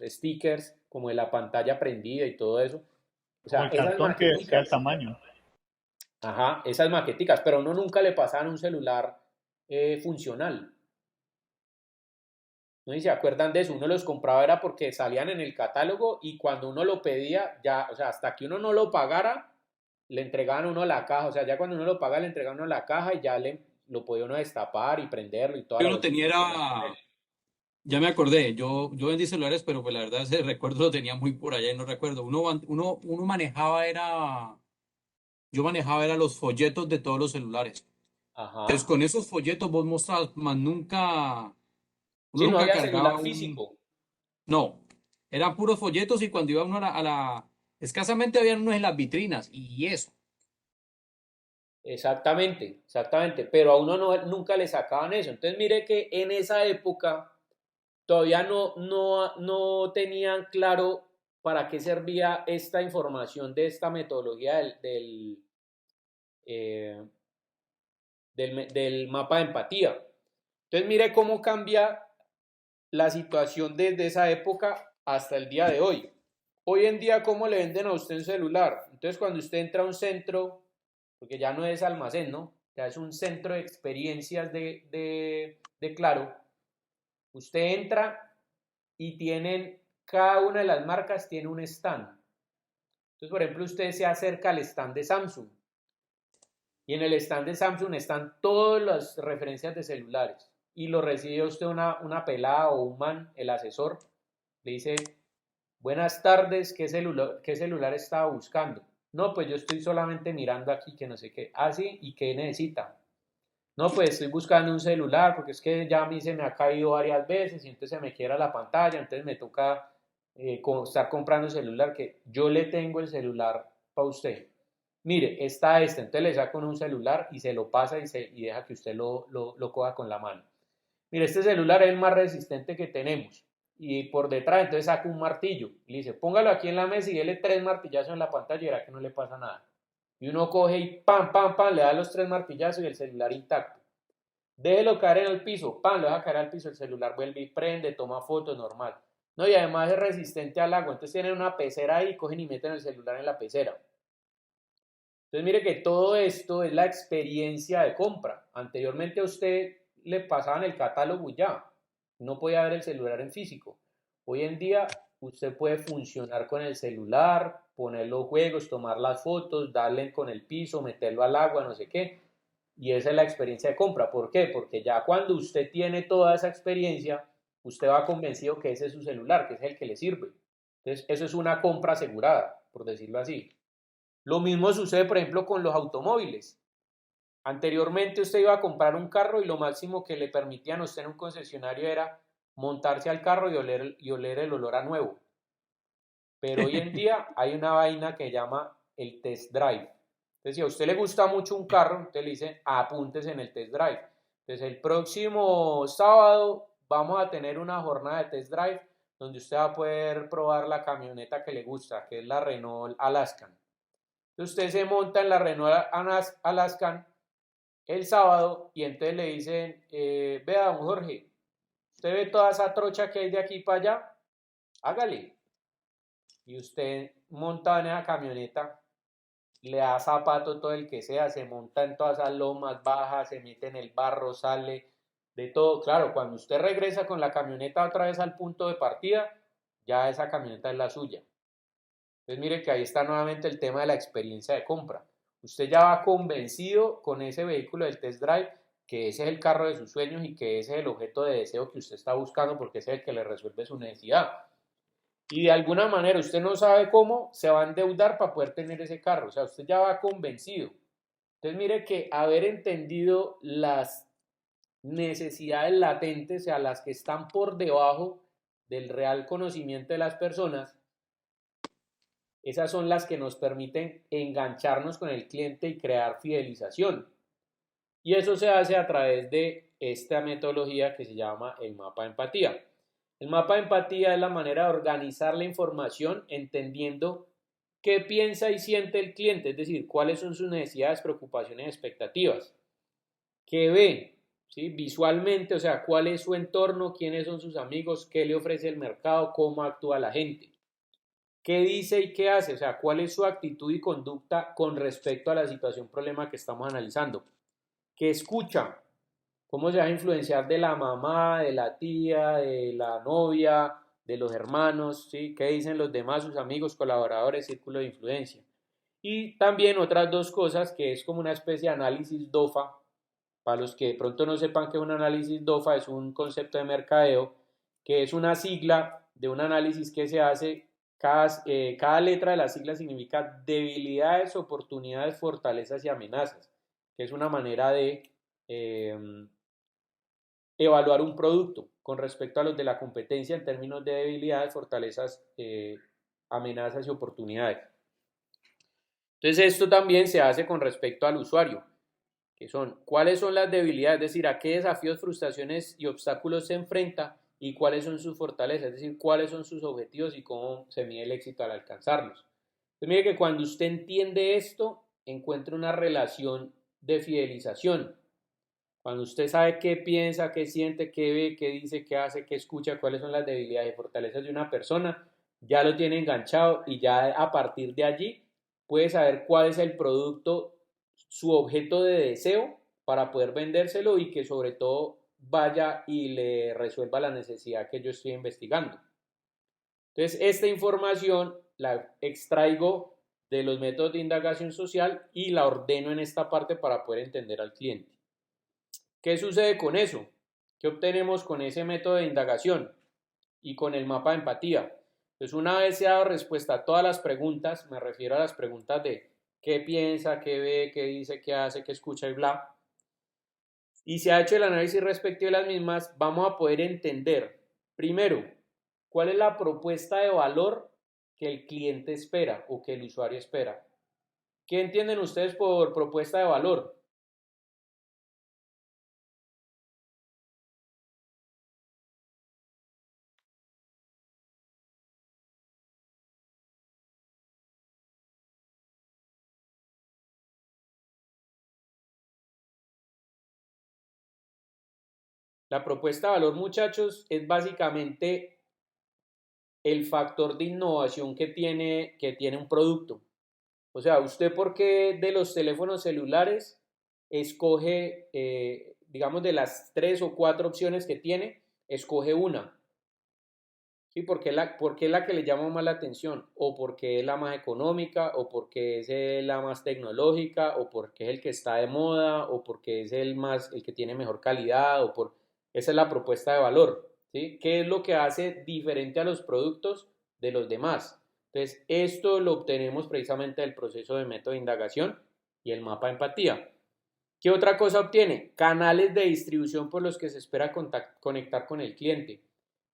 stickers, como de la pantalla prendida y todo eso. O
como
sea,
el
esas
cartón que decía el
maqueticas,
tamaño.
ajá, esas maqueticas, pero uno nunca le pasaban un celular funcional. No sé si se acuerdan de eso, uno los compraba era porque salían en el catálogo y cuando uno lo pedía, ya, o sea, hasta que uno no lo pagara, le entregaban a uno la caja, o sea, ya cuando uno lo paga, le entregaban a uno la caja y ya lo podía uno destapar y prenderlo y toda
Yo
la
no
vuelta
tenía
que quería con él.
era, ya me acordé, yo vendí celulares, pero pues la verdad ese recuerdo lo tenía muy por allá y no recuerdo. Uno manejaba era, yo manejaba era los folletos de todos los celulares. Entonces
Ajá.
con esos folletos vos mostrabas, más nunca, uno
Sí, no
nunca
había
cargaba
celular
un,
físico.
no, eran puros folletos y cuando iba uno escasamente habían unos en las vitrinas y eso.
Exactamente, exactamente, pero a uno nunca le sacaban eso. Entonces mire que en esa época todavía no tenían claro para qué servía esta información de esta metodología eh, del mapa de empatía. Entonces mire cómo cambia la situación desde esa época hasta el día de hoy. Hoy en día, ¿cómo le venden a usted un celular? Entonces cuando usted entra a un centro, porque ya no es almacén, ¿no? Ya es un centro de experiencias de Claro, usted entra y cada una de las marcas tiene un stand. Entonces, por ejemplo, usted se acerca al stand de Samsung y en el stand de Samsung están todas las referencias de celulares y lo recibe usted una pelada o un man, el asesor, le dice, buenas tardes, qué celular estaba buscando? No, pues yo estoy solamente mirando aquí que no sé qué. Ah, sí, ¿y qué necesita? No, pues estoy buscando un celular porque es que ya a mí se me ha caído varias veces y entonces se me quiebra la pantalla, entonces me toca estar comprando un celular que yo le tengo el celular para usted. Mire, está este, entonces le saca un celular y se lo pasa y deja que usted lo coja con la mano. Mire, este celular es el más resistente que tenemos. Y por detrás entonces saca un martillo y le dice, póngalo aquí en la mesa y dele 3 martillazos en la pantalla y verá que no le pasa nada. Y uno coge y pam, pam, pam, le da los 3 martillazos y el celular intacto. Déjelo caer en el piso, pam, lo deja caer al piso, el celular vuelve y prende, toma fotos, normal. No, y además es resistente al agua, entonces tienen una pecera ahí, cogen y meten el celular en la pecera. Entonces mire que todo esto es la experiencia de compra. Anteriormente a usted le pasaban el catálogo y ya, no podía ver el celular en físico. Hoy en día usted puede funcionar con el celular, poner los juegos, tomar las fotos, darle con el piso, meterlo al agua, no sé qué. Y esa es la experiencia de compra. ¿Por qué? Porque ya cuando usted tiene toda esa experiencia, usted va convencido que ese es su celular, que es el que le sirve. Entonces, eso es una compra asegurada, por decirlo así. Lo mismo sucede, por ejemplo, con los automóviles. Anteriormente usted iba a comprar un carro y lo máximo que le permitían a usted en un concesionario era montarse al carro y oler el olor a nuevo. Pero hoy en día hay una vaina que llama el test drive. Entonces, si a usted le gusta mucho un carro, entonces le dice, apúntese en el test drive. Entonces, el próximo sábado vamos a tener una jornada de test drive donde usted va a poder probar la camioneta que le gusta, que es la Renault Alaskan. Entonces, usted se monta en la Renault Alaskan el sábado y entonces le dicen, vea, don Jorge, usted ve toda esa trocha que hay de aquí para allá, hágale. Y usted monta en esa camioneta, le da zapato todo el que sea, se monta en todas esas lomas bajas, se mete en el barro, sale de todo. Claro, cuando usted regresa con la camioneta otra vez al punto de partida, ya esa camioneta es la suya. Entonces mire que ahí está nuevamente el tema de la experiencia de compra. Usted ya va convencido con ese vehículo del test drive que ese es el carro de sus sueños y que ese es el objeto de deseo que usted está buscando porque ese es el que le resuelve su necesidad. Y de alguna manera usted no sabe cómo se va a endeudar para poder tener ese carro. O sea, usted ya va convencido. Entonces mire que haber entendido las necesidades latentes, o sea, las que están por debajo del real conocimiento de las personas, esas son las que nos permiten engancharnos con el cliente y crear fidelización. Y eso se hace a través de esta metodología que se llama el mapa de empatía. El mapa de empatía es la manera de organizar la información entendiendo qué piensa y siente el cliente, es decir, cuáles son sus necesidades, preocupaciones y expectativas. ¿Qué ve? ¿Sí? Visualmente, o sea, cuál es su entorno, quiénes son sus amigos, qué le ofrece el mercado, cómo actúa la gente. ¿Qué dice y qué hace? O sea, cuál es su actitud y conducta con respecto a la situación, problema que estamos analizando. ¿Qué escucha? ¿Cómo se va a influenciar de la mamá, de la tía, de la novia, de los hermanos? ¿Sí? ¿Qué dicen los demás, sus amigos, colaboradores, círculo de influencia? Y también otras dos cosas que es como una especie de análisis DOFA. Para los que de pronto no sepan que es un análisis DOFA, es un concepto de mercadeo, que es una sigla de un análisis que se hace. Cada letra de la sigla significa debilidades, oportunidades, fortalezas y amenazas, que es una manera de evaluar un producto con respecto a los de la competencia en términos de debilidades, fortalezas, amenazas y oportunidades. Entonces esto también se hace con respecto al usuario, que son cuáles son las debilidades, es decir, a qué desafíos, frustraciones y obstáculos se enfrenta y cuáles son sus fortalezas, es decir, cuáles son sus objetivos y cómo se mide el éxito al alcanzarlos. Entonces mire que cuando usted entiende esto, encuentra una relación de fidelización. Cuando usted sabe qué piensa, qué siente, qué ve, qué dice, qué hace, qué escucha, cuáles son las debilidades y fortalezas de una persona, ya lo tiene enganchado y ya a partir de allí puede saber cuál es el producto, su objeto de deseo para poder vendérselo y que sobre todo vaya y le resuelva la necesidad que yo estoy investigando. Entonces, esta información la extraigo de los métodos de indagación social y la ordeno en esta parte para poder entender al cliente. ¿Qué sucede con eso? ¿Qué obtenemos con ese método de indagación y con el mapa de empatía? Entonces, una vez se ha dado respuesta a todas las preguntas, me refiero a las preguntas de qué piensa, qué ve, qué dice, qué hace, qué escucha y bla, y se ha hecho el análisis respectivo de las mismas, vamos a poder entender, primero, cuál es la propuesta de valor que el cliente espera o que el usuario espera. ¿Qué entienden ustedes por propuesta de valor? La propuesta de valor, muchachos, es básicamente el factor de innovación que tiene un producto. O sea, ¿usted por qué de los teléfonos celulares escoge, digamos, de las 3 o 4 opciones que tiene, escoge una? ¿Sí? Porque es la que le llama más la atención, o porque es la más económica, o porque es la más tecnológica, o porque es el que está de moda, o porque es el que tiene mejor calidad, esa es la propuesta de valor, ¿sí? ¿Qué es lo que hace diferente a los productos de los demás? Entonces, esto lo obtenemos precisamente del proceso de método de indagación y el mapa de empatía. ¿Qué otra cosa obtiene? Canales de distribución por los que se espera conectar con el cliente.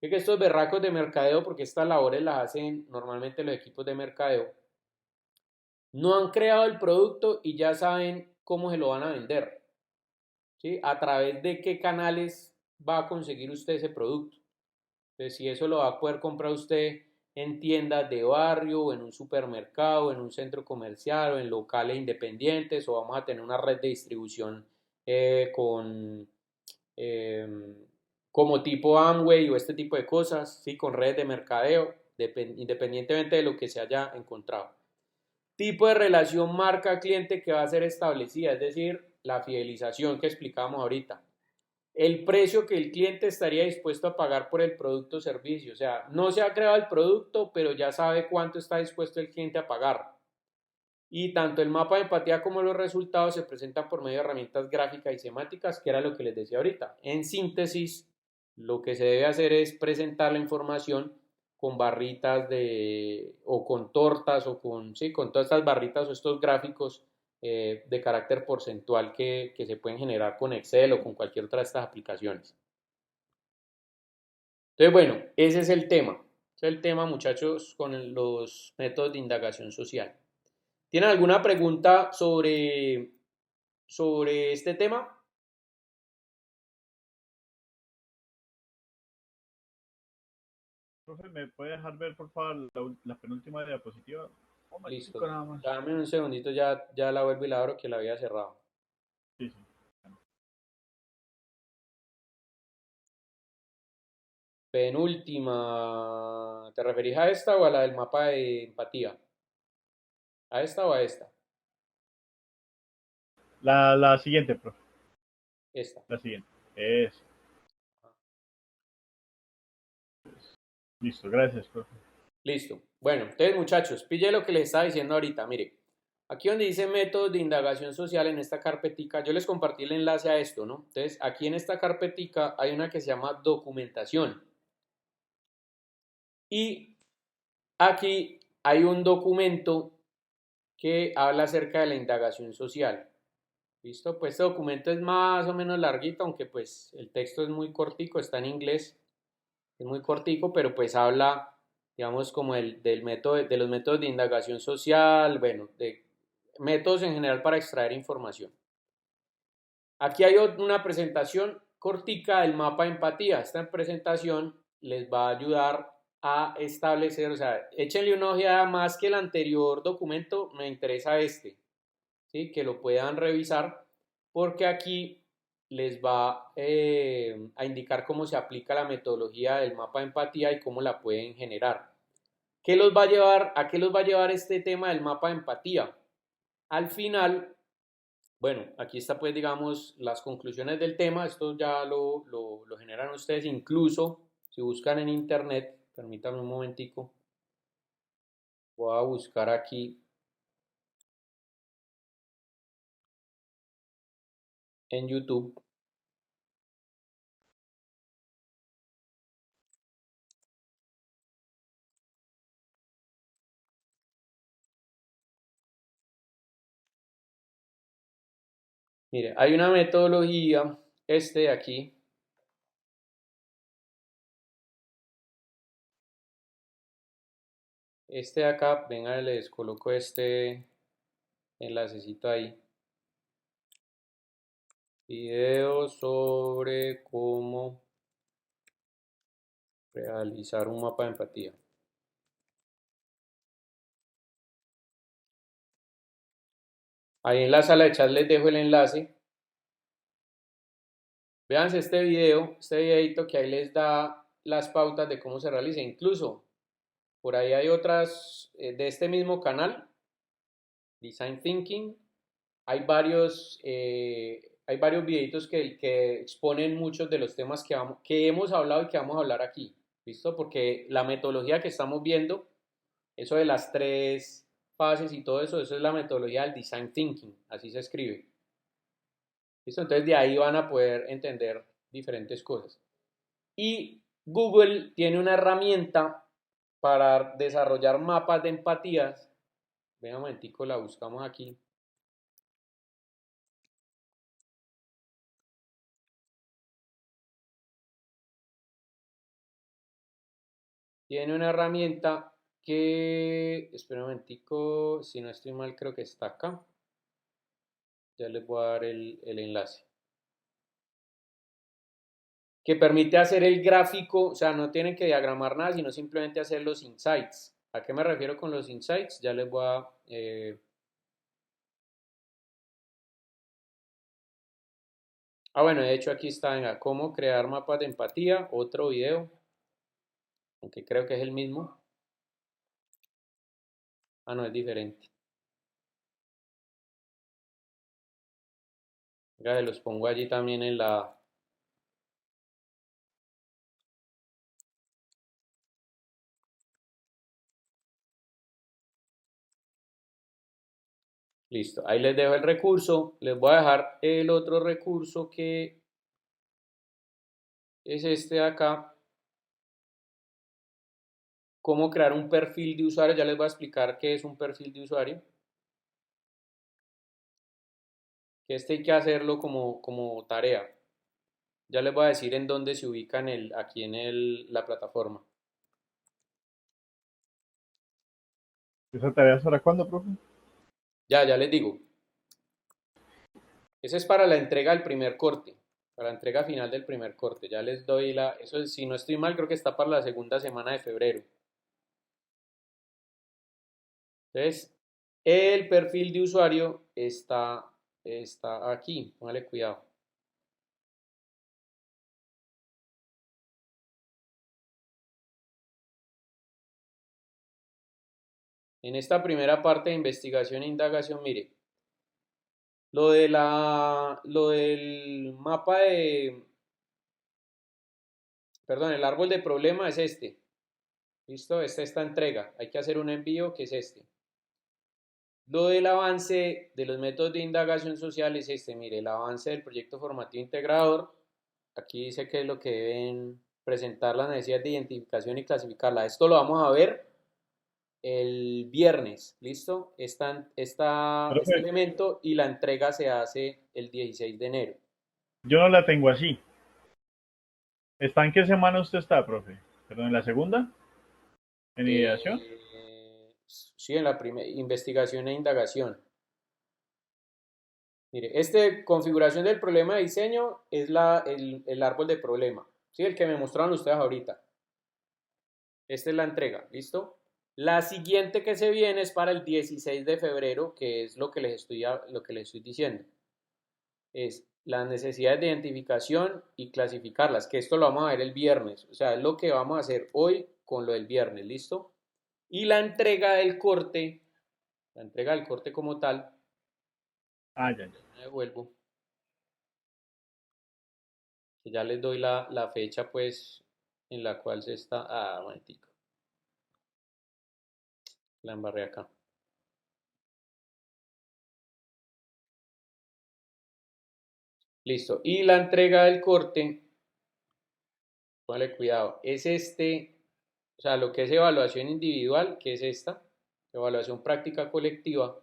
Es que estos berracos de mercadeo, porque estas labores las hacen normalmente los equipos de mercadeo, no han creado el producto y ya saben cómo se lo van a vender, ¿sí? A través de qué canales va a conseguir usted ese producto. Entonces, si eso lo va a poder comprar usted en tiendas de barrio, o en un supermercado, o en un centro comercial, o en locales independientes, o vamos a tener una red de distribución con como tipo Amway o este tipo de cosas, ¿sí? Con redes de mercadeo, independientemente de lo que se haya encontrado. Tipo de relación marca-cliente que va a ser establecida, es decir, la fidelización que explicábamos ahorita. el precio que el cliente estaría dispuesto a pagar por el producto o servicio. O sea, no se ha creado el producto, pero ya sabe cuánto está dispuesto el cliente a pagar. Y tanto el mapa de empatía como los resultados se presentan por medio de herramientas gráficas y semánticas, que era lo que les decía ahorita. En síntesis, lo que se debe hacer es presentar la información con barritas o con tortas o sí, con todas estas barritas o estos gráficos de carácter porcentual que se pueden generar con Excel o con cualquier otra de estas aplicaciones. Entonces, bueno, ese es el tema. Ese es el tema, muchachos, con los métodos de indagación social. ¿Tienen alguna pregunta sobre este tema?
Profe, ¿me puede dejar ver, por favor, la penúltima diapositiva? Un
Listo.
momentico nada más.
Dame un segundito, ya la vuelvo y la abro que la había cerrado.
Sí, sí.
Penúltima. ¿Te referís a esta o a la del mapa de empatía? ¿A esta o a esta?
La siguiente, profe.
Esta.
La siguiente. Eso. Listo, gracias, profe.
Listo. Bueno, entonces muchachos, pille lo que les estaba diciendo ahorita. Mire, aquí donde dice métodos de indagación social en esta carpetica, yo les compartí el enlace a esto, ¿no? Entonces, aquí en esta carpetica hay una que se llama documentación. Y aquí hay un documento que habla acerca de la indagación social. ¿Listo? Pues este documento es más o menos larguito, aunque pues el texto es muy cortico, está en inglés, es muy cortico, pero pues habla, digamos, como del método, de los métodos de indagación social, bueno, de métodos en general para extraer información. Aquí hay una presentación cortica del mapa de empatía. Esta presentación les va a ayudar a establecer, o sea, échenle una ojeada más que el anterior documento, me interesa este, ¿sí? Que lo puedan revisar porque aquí les va a indicar cómo se aplica la metodología del mapa de empatía y cómo la pueden generar. ¿Qué los va a llevar, ¿A qué los va a llevar este tema del mapa de empatía? Al final, bueno, aquí está pues digamos las conclusiones del tema, esto ya lo generan ustedes, incluso si buscan en internet, permítanme un momentico, voy a buscar aquí en YouTube. Mire, hay una metodología, este de aquí, este de acá, venga, les coloco este enlacecito ahí. Video sobre cómo realizar un mapa de empatía. Ahí en la sala de chat les dejo el enlace. Véanse este video, este videito que ahí les da las pautas de cómo se realiza. Incluso por ahí hay otras de este mismo canal, Design Thinking. Hay varios videitos que exponen muchos de los temas que hemos hablado y que vamos a hablar aquí. ¿Listo? Porque la metodología que estamos viendo, eso de las tres fases y todo eso, eso es la metodología del Design Thinking. Así se escribe. ¿Listo? Entonces de ahí van a poder entender diferentes cosas. Y Google tiene una herramienta para desarrollar mapas de empatías. Ven un momentico, la buscamos aquí. Tiene una herramienta que, espera un momentico, si no estoy mal creo que está acá. Ya les voy a dar el enlace. Que permite hacer el gráfico, o sea, no tienen que diagramar nada, sino simplemente hacer los insights. ¿A qué me refiero con los insights? Ya les voy a... bueno, de hecho aquí está, venga, cómo crear mapas de empatía, otro video, aunque creo que es el mismo. Ah, no, es diferente. Venga, los pongo allí también en la Listo, ahí les dejo el recurso. Les voy a dejar el otro recurso que es este de acá. Cómo crear un perfil de usuario. Ya les voy a explicar qué es un perfil de usuario. Que este hay que hacerlo como tarea. Ya les voy a decir en dónde se ubica aquí la plataforma.
¿Esa tarea es para cuándo, profe?
Ya les digo. Ese es para la entrega del primer corte, para la entrega final del primer corte. Ya les doy eso si no estoy mal, creo que está para la segunda semana de febrero. Entonces, el perfil de usuario está aquí, póngale cuidado. En esta primera parte de investigación e indagación, mire, lo del mapa perdón, el árbol de problema es este. ¿Listo? Esta entrega. Hay que hacer un envío que es este. Lo del avance de los métodos de indagación social es este. Mire, el avance del proyecto formativo integrador. Aquí dice que es lo que deben presentar las necesidades de identificación y clasificarla. Esto lo vamos a ver el viernes. ¿Listo? Este
Profe,
elemento y la entrega se hace el 16 de enero.
yo no la tengo así. ¿Está en qué semana usted está, profe? ¿Perdón, en la segunda? ¿En ideación?
Sí, en la primera investigación e indagación. Mire, configuración del problema de diseño es el árbol de problema. ¿Sí? El que me mostraron ustedes ahorita. Esta es la entrega, ¿listo? La siguiente que se viene es para el 16 de febrero, que es lo que les estoy diciendo. Es las necesidades de identificación y clasificarlas, que esto lo vamos a ver el viernes. O sea, es lo que vamos a hacer hoy con lo del viernes, ¿listo? Y la entrega del corte como tal,
Ah, ya, ya.
me devuelvo, que ya les doy la fecha, pues, en la cual se está. Ah, momentico, la embarré acá. Listo. Y la entrega del corte, póngale cuidado, es o sea, lo que es evaluación individual, que es esta, evaluación práctica colectiva,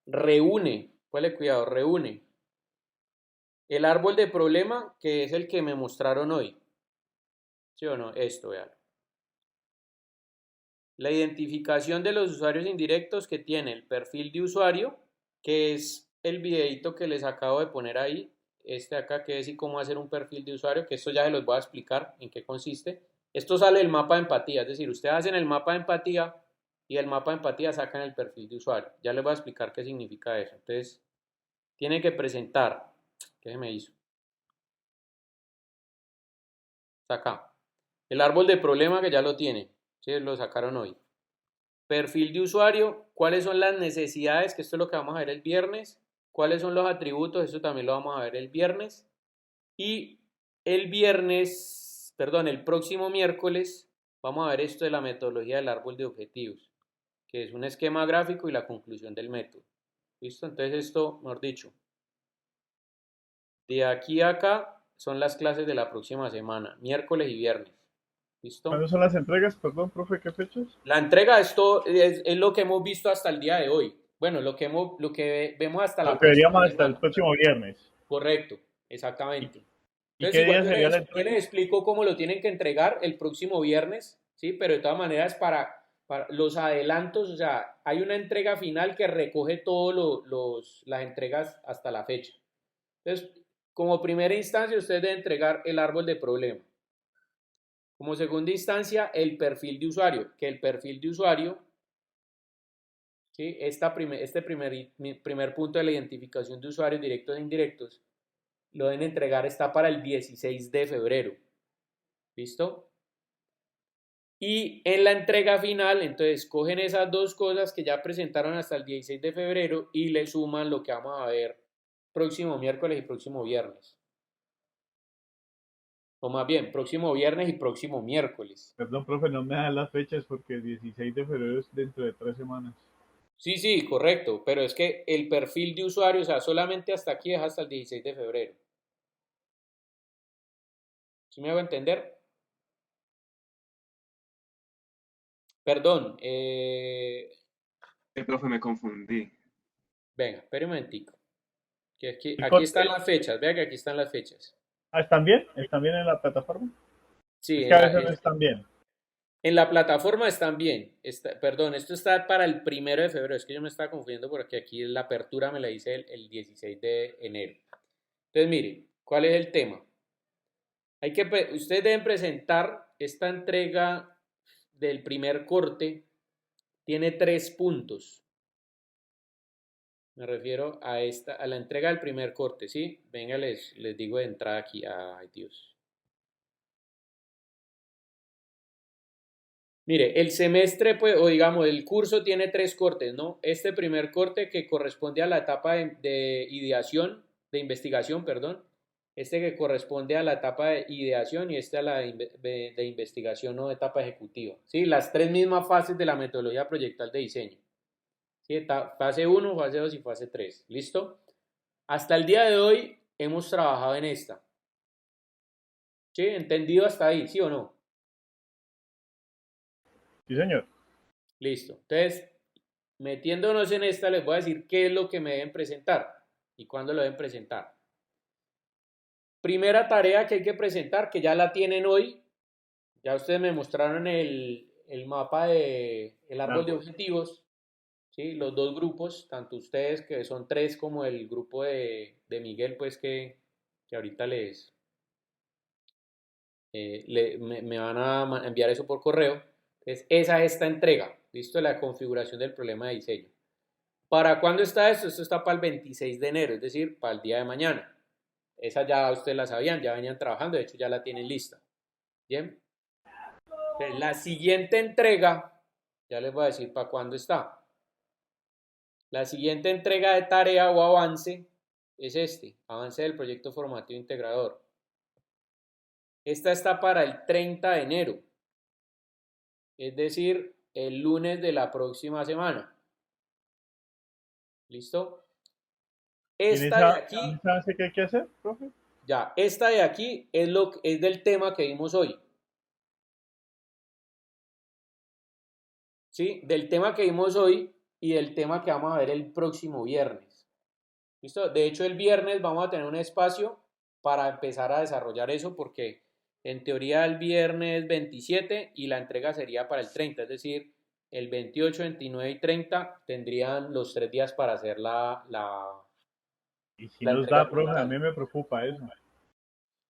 reúne, póngale cuidado, reúne el árbol de problema, que es el que me mostraron hoy. ¿Sí o no? Esto, vean. La identificación de los usuarios indirectos que tiene el perfil de usuario, que es el videito que les acabo de poner ahí, este acá que es y cómo hacer un perfil de usuario, que esto ya se los voy a explicar en qué consiste. Esto sale del mapa de empatía, es decir, ustedes hacen el mapa de empatía y del mapa de empatía sacan el perfil de usuario. Ya les voy a explicar qué significa eso. Entonces, tiene que presentar, ¿qué se me hizo? Acá. El árbol de problema que ya lo tiene, ¿sí? Lo sacaron hoy. Perfil de usuario, cuáles son las necesidades, que esto es lo que vamos a ver el viernes, cuáles son los atributos, esto también lo vamos a ver el viernes, y el próximo miércoles, vamos a ver esto de la metodología del árbol de objetivos, que es un esquema gráfico y la conclusión del método. ¿Listo? Entonces esto, mejor dicho, de aquí a acá son las clases de la próxima semana, miércoles y viernes. ¿Listo?
¿Cuándo son las entregas? Perdón, profe, ¿qué fechas?
La entrega de esto es lo que hemos visto hasta el día de hoy. Bueno, lo que vemos hasta
Lo
la
que
próxima
veríamos hasta el
semana.
próximo viernes.
Correcto,
¿Y,
exactamente.
y
Entonces,
qué
igual
día sería la
yo les
entrega?
explico cómo lo tienen que entregar el próximo viernes, ¿sí? Pero de todas maneras, para los adelantos, o sea, hay una entrega final que recoge todas las entregas hasta la fecha. Entonces, como primera instancia, ustedes deben entregar el árbol de problema. Como segunda instancia, el perfil de usuario, que el perfil de usuario, ¿sí? Este primer punto de la identificación de usuarios directos e indirectos lo deben entregar, está para el 16 de febrero. ¿Listo? Y en la entrega final, entonces cogen esas dos cosas que ya presentaron hasta el 16 de febrero y le suman lo que vamos a ver próximo miércoles y próximo viernes. O más bien, próximo viernes y próximo miércoles.
Perdón, profe, no me dan las fechas porque el 16 de febrero es dentro de 3 semanas.
Sí, sí, correcto, pero es que el perfil de usuario, o sea, solamente hasta aquí es hasta el 16 de febrero. ¿Sí me hago entender? Perdón,
Profe, me confundí.
venga, espere un momentico. Que
El
aquí
cor-
están las fechas, vea que aquí están las fechas.
¿Están bien? ¿Están bien en la plataforma?
Sí,
Es que a veces no están bien.
en la plataforma están bien. Perdón, esto está para el 1 de febrero. Es que yo me estaba confundiendo porque aquí la apertura me la hice el 16 de enero. Entonces, mire, ¿cuál es el tema? Ustedes deben presentar esta entrega del primer corte. Tiene 3 puntos. Me refiero a la entrega del primer corte, ¿sí? Venga, les digo de entrada aquí. Ay, Dios. Mire, el semestre, pues, o digamos, el curso tiene 3 cortes, ¿no? Este primer corte que corresponde a la etapa de ideación, de investigación, perdón. Este que corresponde a la etapa de ideación y este a la de investigación o etapa ejecutiva. ¿Sí? Las 3 mismas fases de la metodología proyectual de diseño. ¿Sí? Fase 1, fase 2 y fase 3. ¿Listo? Hasta el día de hoy hemos trabajado en esta. ¿Sí? ¿Entendido hasta ahí? ¿Sí o no?
Sí, señor.
Listo. Entonces, metiéndonos en esta, les voy a decir qué es lo que me deben presentar y cuándo lo deben presentar. Primera tarea que hay que presentar, que ya la tienen hoy, ya ustedes me mostraron el mapa el árbol de objetivos, ¿sí? Los dos grupos, tanto ustedes que son 3 como el grupo de Miguel, pues que ahorita me van a enviar eso por correo. Entonces, esa es esta entrega, ¿listo? La configuración del problema de diseño. ¿Para cuándo está esto? Esto está para el 26 de enero, es decir, para el día de mañana. Esa ya ustedes la sabían, ya venían trabajando, de hecho ya la tienen lista. Bien. Entonces, la siguiente entrega, ya les voy a decir para cuándo está. La siguiente entrega de tarea o avance es avance del proyecto formativo integrador. Esta está para el 30 de enero, es decir, el lunes de la próxima semana. ¿Listo?
¿Y en
Esta de
esa, en
aquí,
esa avance qué hay que hacer, profe?
ya, esta de aquí es del tema que vimos hoy. ¿Sí? Del tema que vimos hoy y del tema que vamos a ver el próximo viernes. ¿Listo? De hecho, el viernes vamos a tener un espacio para empezar a desarrollar eso porque en teoría el viernes 27 y la entrega sería para el 30, es decir, el 28, 29 y 30 tendrían los 3 días para hacer
Y si
la
nos
entrega
da,
como
profe, a
tal.
mí me preocupa eso.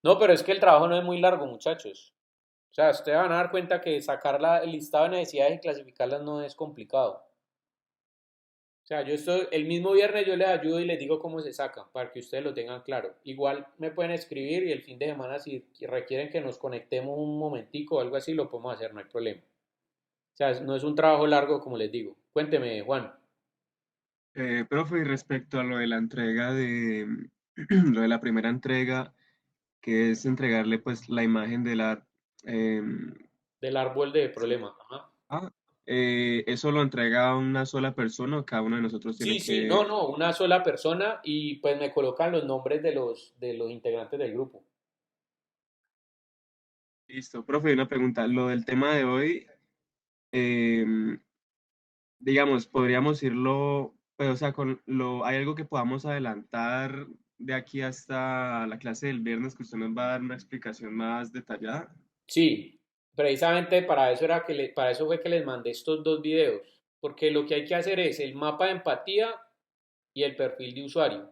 No, pero es que el trabajo no es muy largo, muchachos. O sea, ustedes van a dar cuenta que sacar el listado de necesidades y clasificarlas no es complicado. O sea, el mismo viernes yo les ayudo y les digo cómo se saca, para que ustedes lo tengan claro. Igual me pueden escribir y el fin de semana si requieren que nos conectemos un momentico o algo así, lo podemos hacer, no hay problema. O sea, no es un trabajo largo como les digo. Cuénteme, Juan.
Profe, y respecto a lo de la entrega de, lo de la primera entrega, que es entregarle pues la imagen de la, em,
Del árbol de problema. Ajá.
ah, ¿eso lo entrega una sola persona o cada uno de nosotros
Sí,
tiene
sí, no,
que...
no, una sola persona y pues me colocan los nombres de los integrantes del grupo.
Listo, profe, una pregunta. Lo del tema de hoy, em, digamos, podríamos irlo, pues, o sea, ¿hay algo que podamos adelantar de aquí hasta la clase del viernes que usted nos va a dar una explicación más detallada?
Sí, precisamente para eso para eso fue que les mandé estos 2 videos, porque lo que hay que hacer es el mapa de empatía y el perfil de usuario.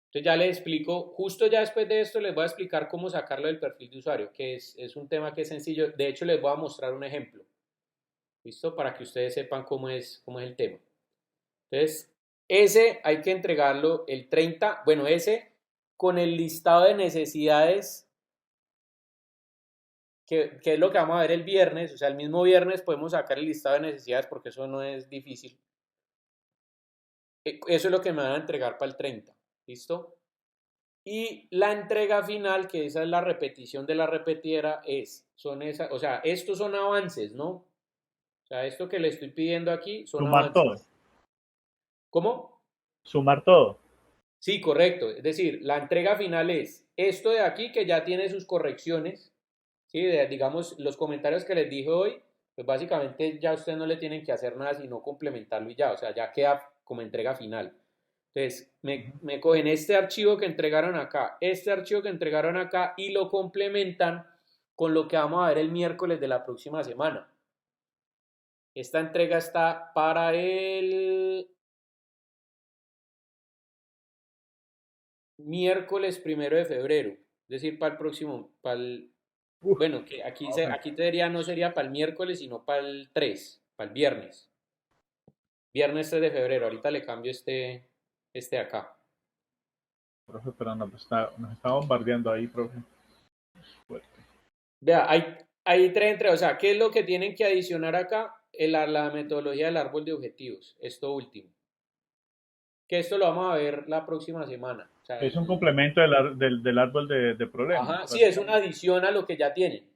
Entonces ya les explico, justo ya después de esto les voy a explicar cómo sacarlo del perfil de usuario, que es un tema que es sencillo. De hecho, les voy a mostrar un ejemplo, ¿listo? Para que ustedes sepan cómo es el tema. Entonces, ese hay que entregarlo el 30, bueno, ese con el listado de necesidades, que es lo que vamos a ver el viernes, o sea, el mismo viernes podemos sacar el listado de necesidades porque eso no es difícil. Eso es lo que me van a entregar para el 30, ¿listo? Y la entrega final, que esa es la repetición de la repetidera, son esas, o sea, estos son avances, ¿no? O sea, esto que le estoy pidiendo aquí son
Sumar todo.
avances. ¿Cómo?
Sumar todo.
Sí, correcto. Es decir, la entrega final es esto de aquí que ya tiene sus correcciones. Sí, digamos, los comentarios que les dije hoy, pues básicamente ya ustedes no le tienen que hacer nada sino complementarlo y ya, o sea, ya queda como entrega final. Entonces, me cogen este archivo que entregaron acá, este archivo que entregaron acá y lo complementan con lo que vamos a ver el miércoles de la próxima semana. Esta entrega está para el miércoles 1 de febrero, es decir, para el próximo, bueno, que aquí, aquí no sería para el miércoles, sino para el 3, para el viernes. Viernes 3 de febrero, ahorita le cambio este acá.
Profe, pero nos está bombardeando ahí, profe. Fuerte.
Vea, hay tres entregas, o sea, ¿qué es lo que tienen que adicionar acá? La metodología del árbol de objetivos, esto último. Que esto lo vamos a ver la próxima semana. O sea,
Es un complemento del árbol de problemas.
ajá, sí, es una adición a lo que ya tienen.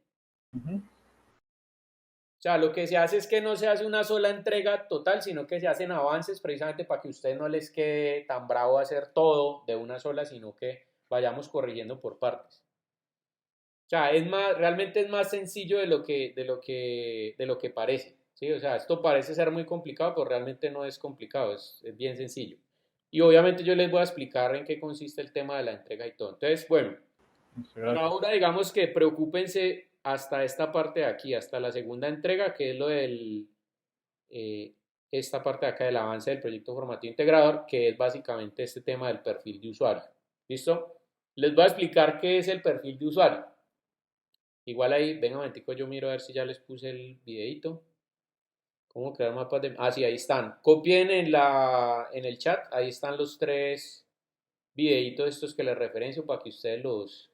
Uh-huh.
O sea, lo que se hace es que no se hace una sola entrega total, sino que se hacen avances precisamente para que a ustedes no les quede tan bravo hacer todo de una sola, sino que vayamos corrigiendo por partes. O sea, realmente es más sencillo de lo que parece, ¿sí? O sea, esto parece ser muy complicado, pero realmente no es complicado, es bien sencillo. Y obviamente yo les voy a explicar en qué consiste el tema de la entrega y todo. Entonces, bueno, por
Gracias.
ahora digamos que preocúpense hasta esta parte de aquí, hasta la segunda entrega, que es lo del, esta parte de acá del avance del proyecto formativo integrador, que es básicamente este tema del perfil de usuario. ¿Listo? Les voy a explicar qué es el perfil de usuario. Igual ahí, venga un momentico, yo miro a ver si ya les puse el videito. ¿Cómo crear mapas de...? Ah, sí, ahí están. Copien en el chat, ahí están los tres videitos estos que les referencio para que ustedes los...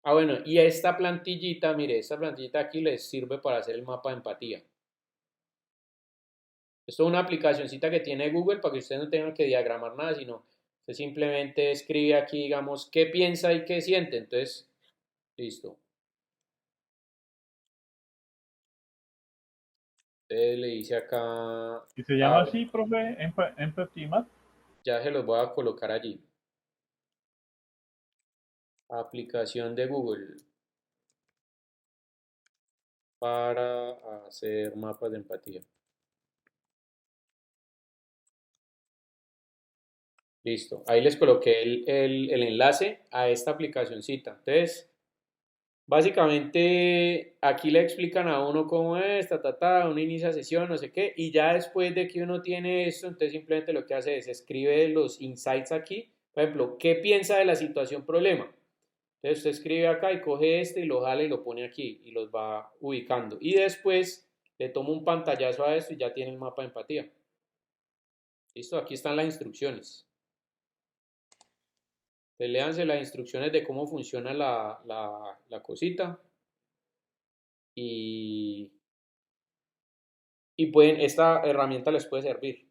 Ah, bueno, y esta plantillita, mire, esta plantillita aquí les sirve para hacer el mapa de empatía. Esto es una aplicacioncita que tiene Google para que ustedes no tengan que diagramar nada, sino usted simplemente escribe aquí, digamos, qué piensa y qué siente. Entonces, listo. Entonces le dice acá,
¿Y se llama así, profe? Empathy Map.
ya se los voy a colocar allí. Aplicación de Google para hacer mapas de empatía. Listo. Ahí les coloqué el enlace a esta aplicacioncita. Entonces, básicamente aquí le explican a uno cómo es, uno inicia sesión, no sé qué, y ya después de que uno tiene esto, entonces simplemente lo que hace es escribe los insights aquí. Por ejemplo, ¿qué piensa de la situación problema? Entonces usted escribe acá y coge este y lo jala y lo pone aquí y los va ubicando. Y después le toma un pantallazo a esto y ya tiene el mapa de empatía. Listo, aquí están las instrucciones. Entonces léanse las instrucciones de cómo funciona la cosita. Y esta herramienta les puede servir.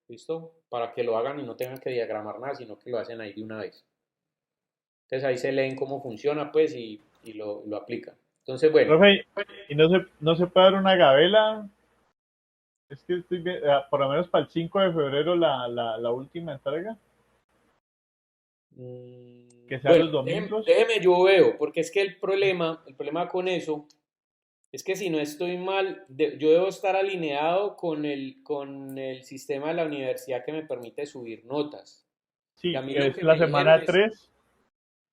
¿Listo? Para que lo hagan y no tengan que diagramar nada, sino que lo hacen ahí de una vez. Entonces ahí se leen cómo funciona, pues, y lo aplican. Entonces, bueno.
Profe, ¿y no se puede dar una gabela? Es que estoy por lo menos para el 5 de febrero la última entrega. Que sean
Bueno,
los domingos.
déjeme yo veo, porque es que el problema con eso es que si no estoy mal, yo debo estar alineado con el sistema de la universidad que me permite subir notas. Y a
Sí,
mí lo
es
que
la
me dijeron
semana
es,
3,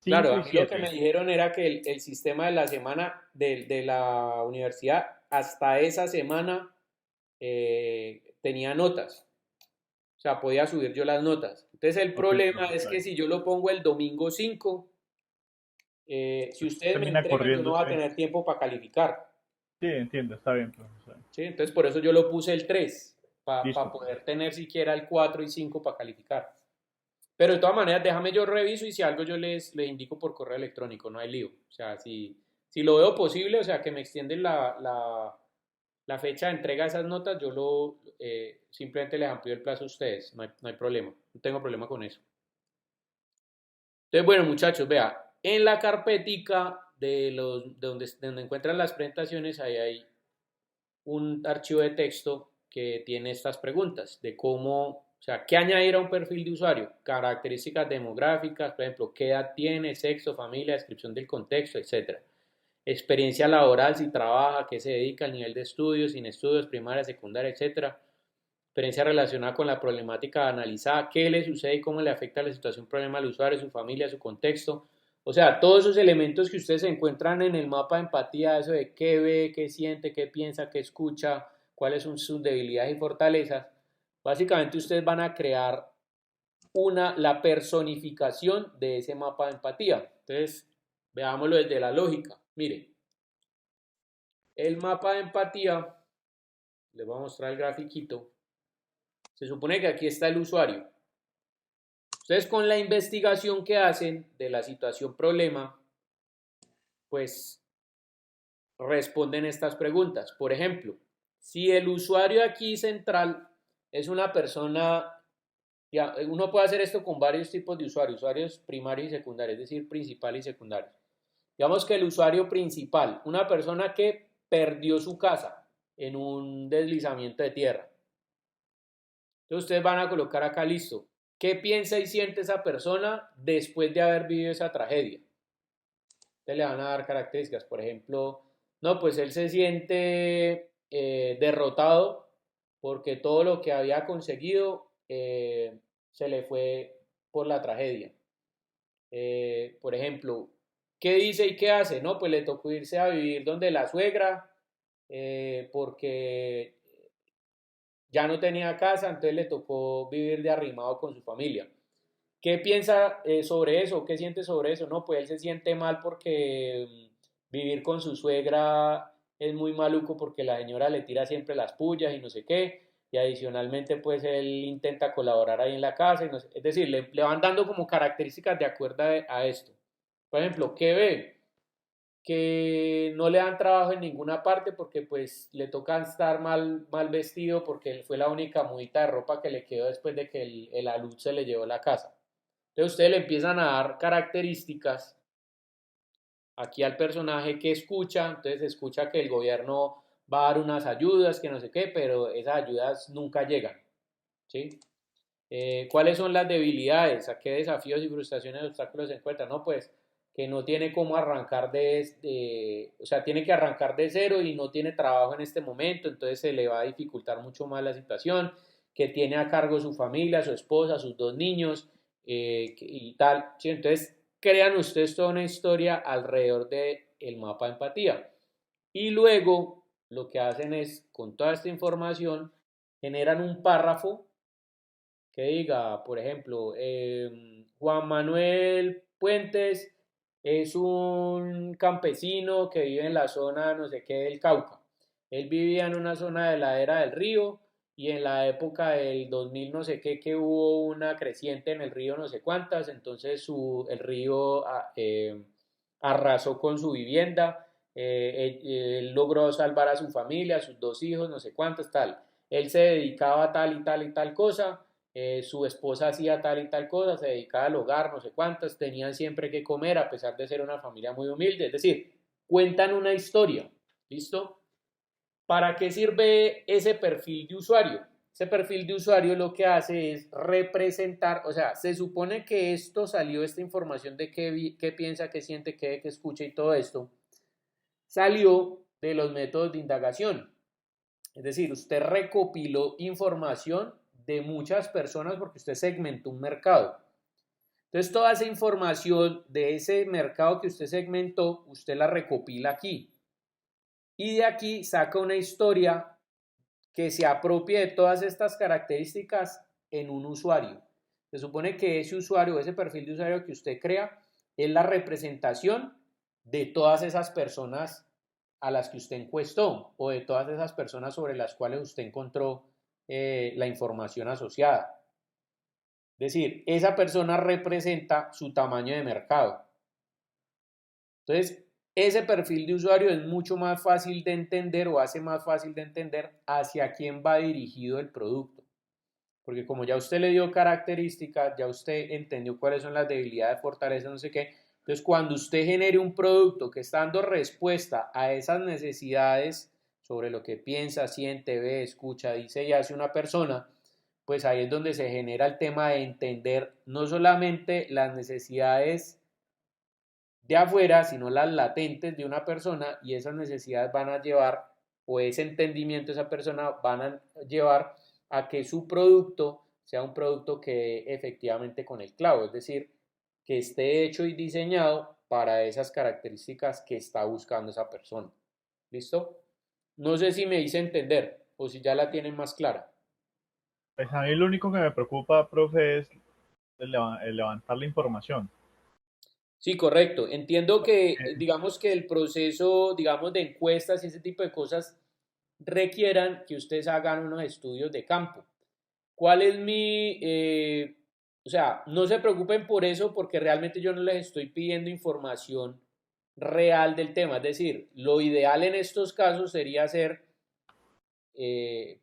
claro,
5
a
y
mí lo que me
7.
dijeron era que el sistema de la semana de la universidad hasta esa semana tenía notas. O sea, podía subir yo las notas. Entonces el
Ok,
problema
profe,
es
está
que
bien.
si yo lo pongo el domingo 5, si ustedes me
Termina
entregan, yo no
corriendo,
voy a
sí.
tener tiempo para calificar.
Sí, entiendo, está bien, profe. Está bien.
¿Sí? Entonces por eso yo lo puse el 3 para
Listo,
poder tener siquiera el 4 y 5 para calificar. Pero de todas maneras, déjame yo reviso y si algo yo les indico por correo electrónico, no hay lío. O sea, si lo veo posible, o sea, que me extienden la fecha de entrega de esas notas, yo simplemente les amplío el plazo a ustedes, no hay problema, no tengo problema con eso. Entonces, bueno, muchachos, vea, En la carpetica donde encuentran las presentaciones, ahí hay un archivo de texto que tiene estas preguntas de cómo, o sea, qué añadir a un perfil de usuario, características demográficas, por ejemplo, qué edad tiene, sexo, familia, descripción del contexto, etcétera. Experiencia laboral, si trabaja, qué se dedica, al nivel de estudios, sin estudios, primaria, secundaria, etcétera. Experiencia relacionada con la problemática analizada, qué le sucede y cómo le afecta la situación, problema al usuario, su familia, su contexto. O sea, todos esos elementos que ustedes encuentran en el mapa de empatía, eso de qué ve, qué siente, qué piensa, qué escucha, cuáles son sus debilidades y fortalezas, básicamente ustedes van a crear la personificación de ese mapa de empatía. Entonces, veámoslo desde la lógica. Mire, el mapa de empatía, les voy a mostrar el grafiquito. Se supone que aquí está el usuario. Ustedes con la investigación que hacen de la situación problema, pues responden estas preguntas. Por ejemplo, si el usuario aquí central es una persona, ya, uno puede hacer esto con varios tipos de usuarios, usuarios primarios y secundarios, es decir, principal y secundario. Digamos que el usuario principal, una persona que perdió su casa en un deslizamiento de tierra. Entonces ustedes van a colocar acá, listo, ¿qué piensa y siente esa persona después de haber vivido esa tragedia? Entonces le van a dar características, por ejemplo, no, pues él se siente derrotado porque todo lo que había conseguido se le fue por la tragedia. Por ejemplo, ¿qué dice y qué hace? No, pues le tocó irse a vivir donde la suegra porque ya no tenía casa, entonces le tocó vivir de arrimado con su familia. ¿Qué piensa sobre eso? ¿Qué siente sobre eso? No, pues él se siente mal porque vivir con su suegra es muy maluco porque la señora le tira siempre las pullas y no sé qué. Y adicionalmente, pues él intenta colaborar ahí en la casa. Y no sé, es decir, le van dando como características de acuerdo a esto. Por ejemplo, ¿qué ve? Que no le dan trabajo en ninguna parte porque pues le toca estar mal vestido porque fue la única mudita de ropa que le quedó después de que el alud se le llevó la casa. Entonces ustedes le empiezan a dar características aquí al personaje que escucha, entonces escucha que el gobierno va a dar unas ayudas, que no sé qué, pero esas ayudas nunca llegan, ¿sí? ¿Cuáles son las debilidades? ¿A qué desafíos y frustraciones y obstáculos se encuentran? No, pues que no tiene cómo arrancar o sea, tiene que arrancar de cero y no tiene trabajo en este momento, entonces se le va a dificultar mucho más la situación, que tiene a cargo su familia, su esposa, sus dos niños y tal, ¿sí? Entonces crean ustedes toda una historia alrededor del mapa de empatía y luego lo que hacen es, con toda esta información, generan un párrafo que diga, por ejemplo, Juan Manuel Puentes es un campesino que vive en la zona no sé qué del Cauca. Él vivía en una zona de la era del río y en la época del 2000 no sé qué, que hubo una creciente en el río no sé cuántas, entonces el río arrasó con su vivienda, él logró salvar a su familia, a sus dos hijos, no sé cuántas, tal. Él se dedicaba a tal y tal y tal cosa, su esposa hacía tal y tal cosa, se dedicaba al hogar, no sé cuántas, tenían siempre que comer a pesar de ser una familia muy humilde, es decir, cuentan una historia, ¿listo? ¿Para qué sirve ese perfil de usuario? Ese perfil de usuario lo que hace es representar, o sea, se supone que esto salió, esta información de qué piensa, qué siente, qué escucha y todo esto, salió de los métodos de indagación. Es decir, usted recopiló información de muchas personas porque usted segmentó un mercado. Entonces, toda esa información de ese mercado que usted segmentó, usted la recopila aquí. Y de aquí saca una historia que se apropie de todas estas características en un usuario. Se supone que ese usuario, ese perfil de usuario que usted crea, es la representación de todas esas personas a las que usted encuestó o de todas esas personas sobre las cuales usted encontró la información asociada. Es decir, esa persona representa su tamaño de mercado. Entonces, ese perfil de usuario es mucho más fácil de entender o hace más fácil de entender hacia quién va dirigido el producto. Porque como ya usted le dio características, ya usted entendió cuáles son las debilidades, fortalezas, no sé qué, Entonces, cuando usted genere un producto que está dando respuesta a esas necesidades sobre lo que piensa, siente, ve, escucha, dice y hace una persona, pues ahí es donde se genera el tema de entender no solamente las necesidades de afuera, sino las latentes de una persona, y esas necesidades van a llevar, o ese entendimiento de esa persona van a llevar a que su producto sea un producto que efectivamente con el clavo, es decir, que esté hecho y diseñado para esas características que está buscando esa persona. ¿Listo? No sé si me hice entender o si ya la tienen más clara.
Pues a mí lo único que me preocupa, profe, es el levantar la información.
Sí, correcto. Entiendo que, digamos que el proceso, digamos, de encuestas y ese tipo de cosas requieran que ustedes hagan unos estudios de campo. ¿Cuál es o sea, no se preocupen por eso porque realmente yo no les estoy pidiendo información real del tema. Es decir, lo ideal en estos casos sería hacer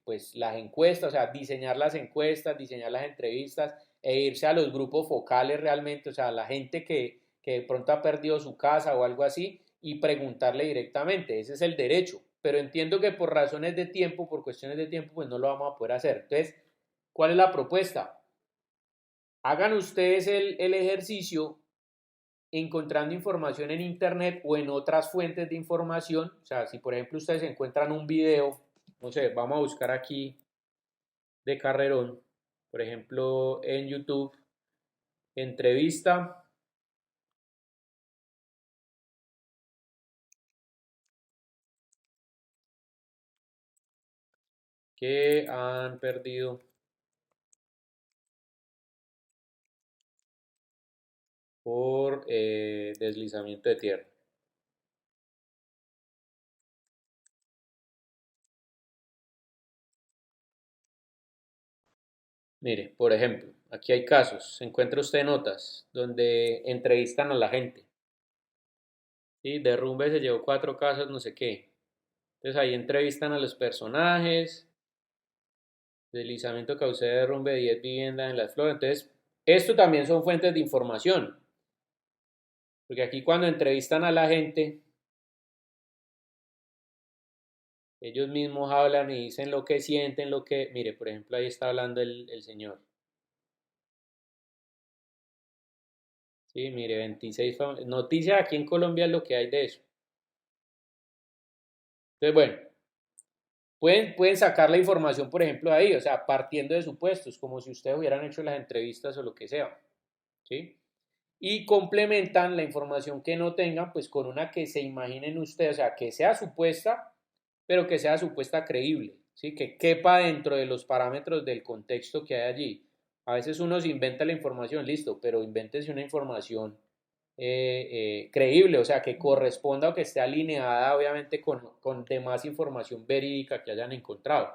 pues las encuestas, o sea, diseñar las encuestas, diseñar las entrevistas e irse a los grupos focales realmente, o sea, a la gente que de pronto ha perdido su casa o algo así y preguntarle directamente, ese es el derecho, pero entiendo que por razones de tiempo, por cuestiones de tiempo, pues no lo vamos a poder hacer. Entonces, ¿cuál es la propuesta? Hagan ustedes el ejercicio encontrando información en internet o en otras fuentes de información, o sea, si por ejemplo ustedes encuentran un video, no sé, vamos a buscar aquí de carrerón, por ejemplo, en YouTube, entrevista que han perdido por deslizamiento de tierra. Mire, por ejemplo, aquí hay casos, se encuentra usted notas donde entrevistan a la gente. ¿Sí? Derrumbe se llevó 4 casas, no sé qué. Entonces ahí entrevistan a los personajes, deslizamiento causó derrumbe de 10 viviendas en las flores. Entonces, esto también son fuentes de información, porque aquí cuando entrevistan a la gente, ellos mismos hablan y dicen lo que sienten, lo que... Mire, por ejemplo, ahí está hablando el señor. Sí, mire, 26 noticias aquí en Colombia es lo que hay de eso. Entonces, bueno, pueden sacar la información, por ejemplo, de ahí, o sea, partiendo de supuestos, como si ustedes hubieran hecho las entrevistas o lo que sea. ¿Sí? Y complementan la información que no tengan, pues con una que se imaginen ustedes, o sea, que sea supuesta, pero que sea supuesta creíble, ¿sí? Que quepa dentro de los parámetros del contexto que hay allí. A veces uno se inventa la información, listo, pero invéntese una información creíble, o sea, que corresponda o que esté alineada, obviamente, con demás información verídica que hayan encontrado.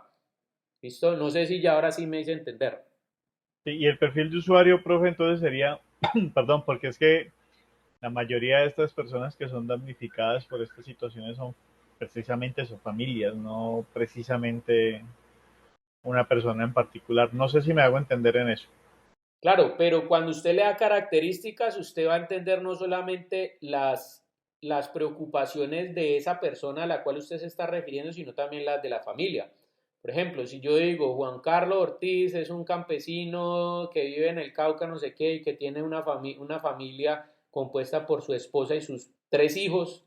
¿Listo? No sé si ya ahora sí me hice entender.
Sí, y el perfil de usuario, profe, entonces sería, perdón, porque es que la mayoría de estas personas que son damnificadas por estas situaciones son precisamente sus familias, no precisamente una persona en particular. No sé si me hago entender en eso.
Claro, pero cuando usted le da características, usted va a entender no solamente las preocupaciones de esa persona a la cual usted se está refiriendo, sino también las de la familia. Por ejemplo, si yo digo Juan Carlos Ortiz es un campesino que vive en el Cauca, no sé qué, y que tiene una familia compuesta por su esposa y sus 3 hijos,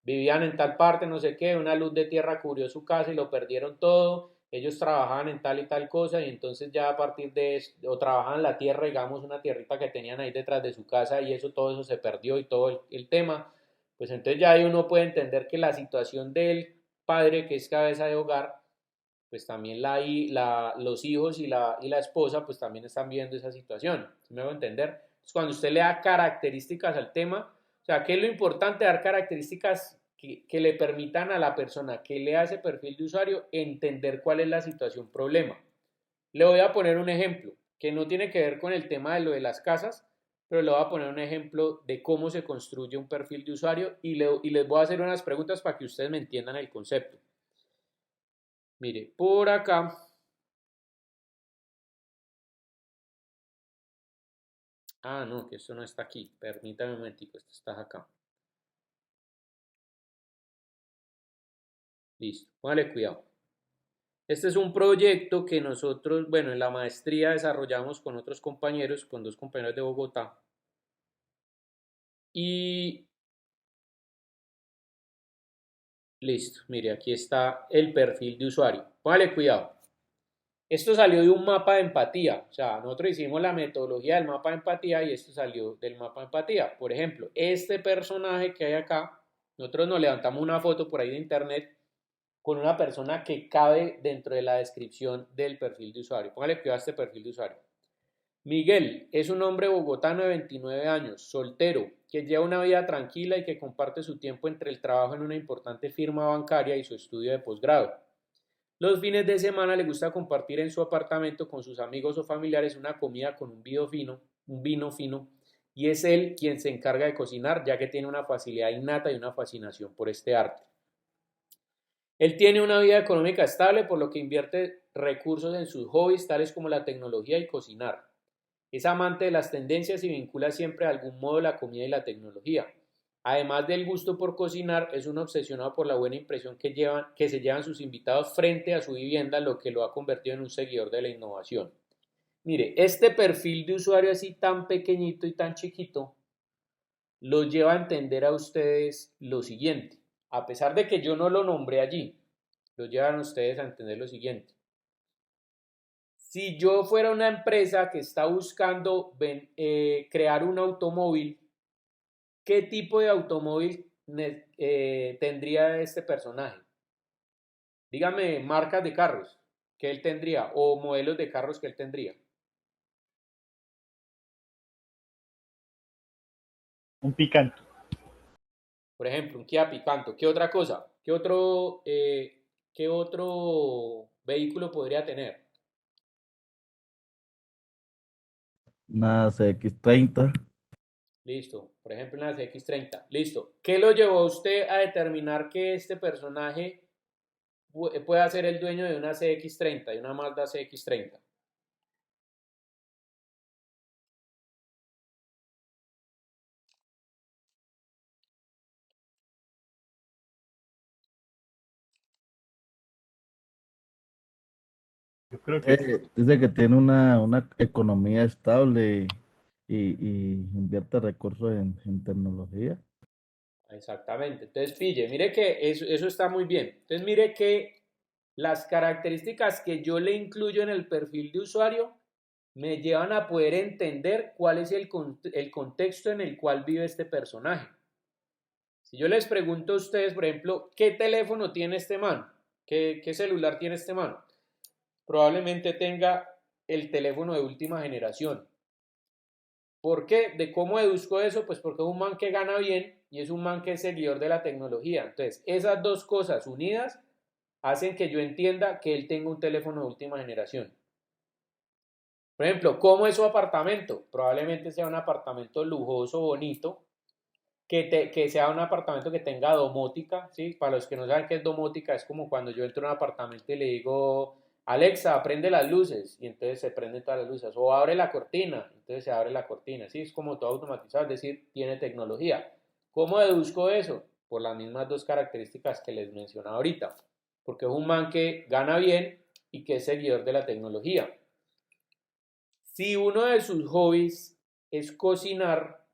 vivían en tal parte, no sé qué, una luz de tierra cubrió su casa y lo perdieron todo, ellos trabajaban en tal y tal cosa y entonces ya a partir de eso, o trabajaban la tierra, digamos, una tierrita que tenían ahí detrás de su casa y eso, todo eso se perdió y todo el tema, pues entonces ya ahí uno puede entender que la situación del padre que es cabeza de hogar, pues también los hijos y la esposa pues también están viendo esa situación, ¿sí me hago entender? Entonces cuando usted le da características al tema, o sea, ¿qué es lo importante? Dar características que le permitan a la persona que lea ese perfil de usuario entender cuál es la situación problema. Le voy a poner un ejemplo que no tiene que ver con el tema de lo de las casas, pero le voy a poner un ejemplo de cómo se construye un perfil de usuario y les voy a hacer unas preguntas para que ustedes me entiendan el concepto. Mire, por acá Ah, no, que esto no está aquí. Permítame un momentico, esto está acá. Listo, póngale cuidado. Este es un proyecto que nosotros, bueno, en la maestría desarrollamos con otros compañeros, con 2 compañeros de Bogotá. Y listo, mire, aquí está el perfil de usuario. Póngale cuidado. Esto salió de un mapa de empatía, o sea, nosotros hicimos la metodología del mapa de empatía y esto salió del mapa de empatía. Por ejemplo, este personaje que hay acá, nosotros nos levantamos una foto por ahí de internet con una persona que cabe dentro de la descripción del perfil de usuario. Póngale cuidado a este perfil de usuario. Miguel es un hombre bogotano de 29 años, soltero, que lleva una vida tranquila y que comparte su tiempo entre el trabajo en una importante firma bancaria y su estudio de posgrado. Los fines de semana le gusta compartir en su apartamento con sus amigos o familiares una comida con un vino fino, y es él quien se encarga de cocinar, ya que tiene una facilidad innata y una fascinación por este arte. Él tiene una vida económica estable, por lo que invierte recursos en sus hobbies, tales como la tecnología y cocinar. Es amante de las tendencias y vincula siempre de algún modo la comida y la tecnología. Además del gusto por cocinar, es un obsesionado por la buena impresión que se llevan sus invitados frente a su vivienda, lo que lo ha convertido en un seguidor de la innovación. Mire, este perfil de usuario así tan pequeñito y tan chiquito los lleva a entender a ustedes lo siguiente. A pesar de que yo no lo nombré allí, los llevan a ustedes a entender lo siguiente. Si yo fuera una empresa que está buscando crear un automóvil, ¿qué tipo de automóvil tendría este personaje? Dígame marcas de carros que él tendría o modelos de carros que él tendría.
Un Picanto.
Por ejemplo, un Kia Picanto. ¿Qué otra cosa? ¿Qué otro vehículo podría tener?
Una CX-30.
Listo. Por ejemplo, una CX-30. Listo. ¿Qué lo llevó a usted a determinar que este personaje pueda ser el dueño de una CX-30, de una Mazda CX-30?
Yo creo que
Dice que tiene una economía estable y invierte recursos en tecnología.
Exactamente. Entonces, pille, mire que eso está muy bien. Entonces, mire que las características que yo le incluyo en el perfil de usuario me llevan a poder entender cuál es el contexto en el cual vive este personaje. Si yo les pregunto a ustedes, por ejemplo, ¿qué teléfono tiene este man? ¿Qué celular tiene este man? Probablemente tenga el teléfono de última generación. ¿Por qué? ¿De cómo deduzco eso? Pues porque es un man que gana bien y es un man que es seguidor de la tecnología. Entonces, esas dos cosas unidas hacen que yo entienda que él tenga un teléfono de última generación. Por ejemplo, ¿cómo es su apartamento? Probablemente sea un apartamento lujoso, bonito, que sea un apartamento que tenga domótica, ¿sí? Para los que no saben qué es domótica, es como cuando yo entro a un apartamento y le digo, Alexa, prende las luces, y entonces se prenden todas las luces, o abre la cortina, entonces se abre la cortina, ¿sí? Es como todo automatizado, es decir, tiene tecnología. ¿Cómo deduzco eso? Por las mismas dos características que les mencionaba ahorita, porque es un man que gana bien y que es seguidor de la tecnología. Si uno de sus hobbies es cocinar,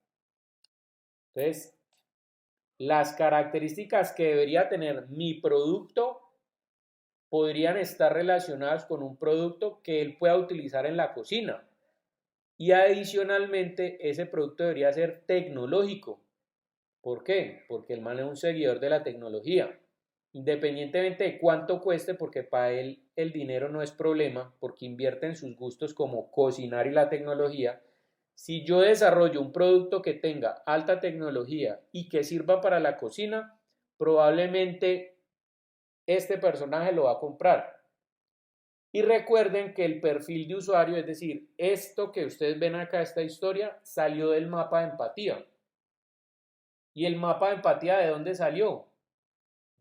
entonces las características que debería tener mi producto podrían estar relacionadas con un producto que él pueda utilizar en la cocina. Y adicionalmente, ese producto debería ser tecnológico. ¿Por qué? Porque el man es un seguidor de la tecnología. Independientemente de cuánto cueste, porque para él el dinero no es problema, porque invierte en sus gustos como cocinar y la tecnología. Si yo desarrollo un producto que tenga alta tecnología y que sirva para la cocina, probablemente este personaje lo va a comprar. Y recuerden que el perfil de usuario, es decir, esto que ustedes ven acá, esta historia, salió del mapa de empatía. ¿Y el mapa de empatía de dónde salió?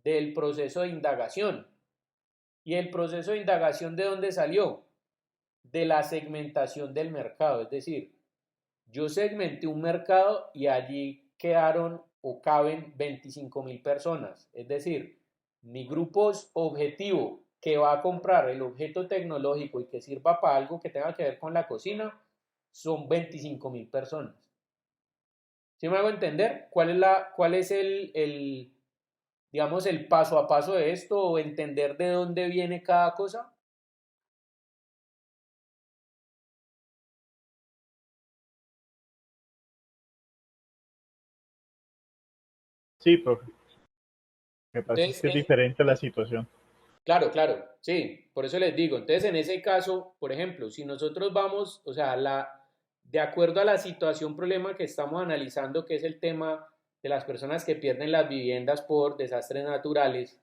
Del proceso de indagación. ¿Y el proceso de indagación de dónde salió? De la segmentación del mercado, es decir, Yo segmenté un mercado y allí quedaron o caben 25.000 personas. Es decir, mi grupo objetivo que va a comprar el objeto tecnológico y que sirva para algo que tenga que ver con la cocina son 25.000 personas. ¿Sí me hago entender? ¿Cuál es digamos, el paso a paso de esto o entender de dónde viene cada cosa?
Sí, profe. Lo que pasa es
Entonces,
que es diferente la situación.
claro, claro, sí, por eso les digo. Entonces, en ese caso, por ejemplo, si nosotros vamos, o sea, de acuerdo a la situación, problema que estamos analizando, que es el tema de las personas que pierden las viviendas por desastres naturales,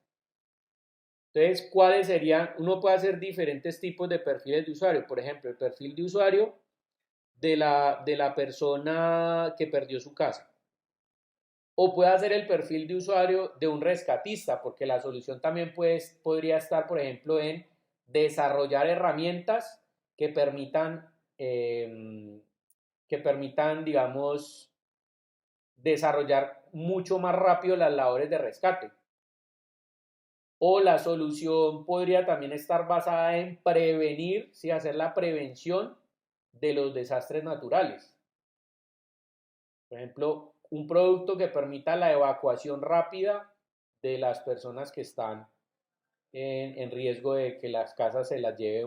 entonces, ¿cuáles serían? Uno puede hacer diferentes tipos de perfiles de usuario. Por ejemplo, el perfil de usuario de la persona que perdió su casa. O puede hacer el perfil de usuario de un rescatista, porque la solución también podría estar, por ejemplo, en desarrollar herramientas que permitan, digamos, desarrollar mucho más rápido las labores de rescate. O la solución podría también estar basada en prevenir, sí, hacer la prevención de los desastres naturales. Por ejemplo, un producto que permita la evacuación rápida de las personas que están en riesgo de que las casas se las lleve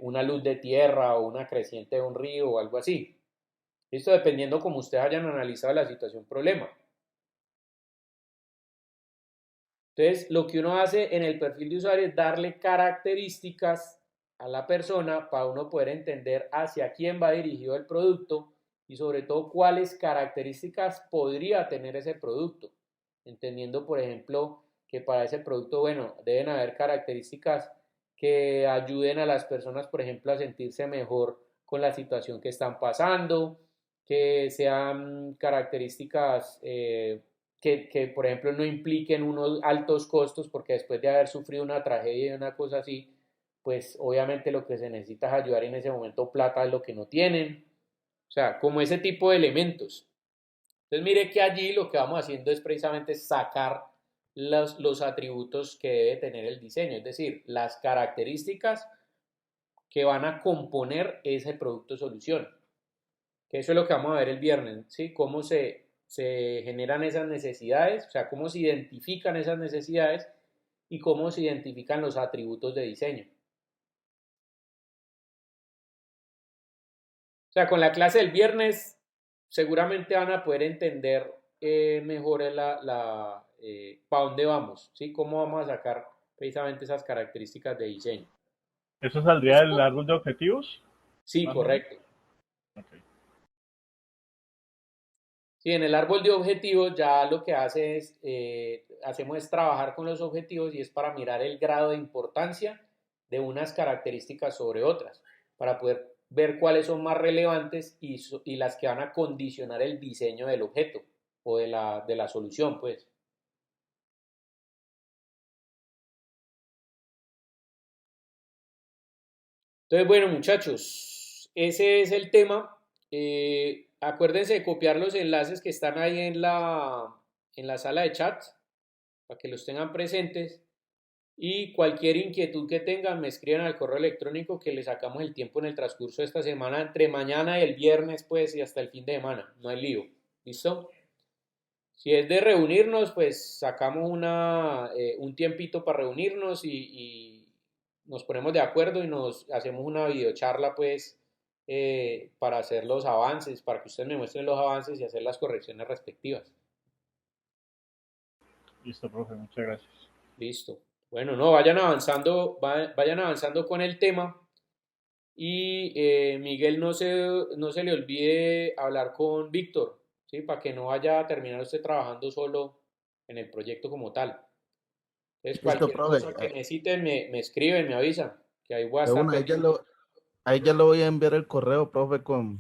una luz de tierra o una creciente de un río o algo así. Esto dependiendo como ustedes hayan analizado la situación problema. Entonces, lo que uno hace en el perfil de usuario es darle características a la persona para uno poder entender hacia quién va dirigido el producto y sobre todo cuáles características podría tener ese producto. Entendiendo, por ejemplo, que para ese producto, bueno, deben haber características que ayuden a las personas, por ejemplo, a sentirse mejor con la situación que están pasando, que sean características por ejemplo, no impliquen unos altos costos, porque después de haber sufrido una tragedia y una cosa así, pues obviamente lo que se necesita es ayudar en ese momento plata es lo que no tienen. O sea, como ese tipo de elementos. Entonces mire que allí lo que vamos haciendo es precisamente sacar los atributos que debe tener el diseño, es decir, las características que van a componer ese producto solución. Que eso es lo que vamos a ver el viernes, ¿sí? Cómo se generan esas necesidades, o sea, cómo se identifican esas necesidades y cómo se identifican los atributos de diseño. O sea, con la clase del viernes seguramente van a poder entender mejor para dónde vamos, ¿sí? Cómo vamos a sacar precisamente esas características de diseño.
¿Eso saldría del árbol de objetivos?
Sí,
Más o menos.
correcto.
Okay.
Sí, en el árbol de objetivos ya lo que hacemos es trabajar con los objetivos y es para mirar el grado de importancia de unas características sobre otras, para poder ver cuáles son más relevantes y las que van a condicionar el diseño del objeto o de la solución, pues. Entonces, bueno, muchachos, ese es el tema. Acuérdense de copiar los enlaces que están ahí en la sala de chat para que los tengan presentes. Y cualquier inquietud que tengan, me escriben al correo electrónico que les sacamos el tiempo en el transcurso de esta semana, entre mañana y el viernes, pues, y hasta el fin de semana. No hay lío. ¿Listo? Si es de reunirnos, pues sacamos un tiempito para reunirnos y nos ponemos de acuerdo y nos hacemos una videocharla, pues, para hacer los avances, para que ustedes me muestren los avances y hacer las correcciones respectivas.
Listo, profe, muchas gracias.
Listo. Bueno, no, vayan avanzando con el tema y Miguel no se le olvide hablar con Víctor, ¿sí? Para que no vaya a terminar usted trabajando solo en el proyecto como tal. Entonces,
Listo,
cualquier
profe.
cosa que necesiten, me escriben, me avisan, que ahí voy a
De
estar
una,
pendiente.
ahí ya le voy a enviar el correo, profe, con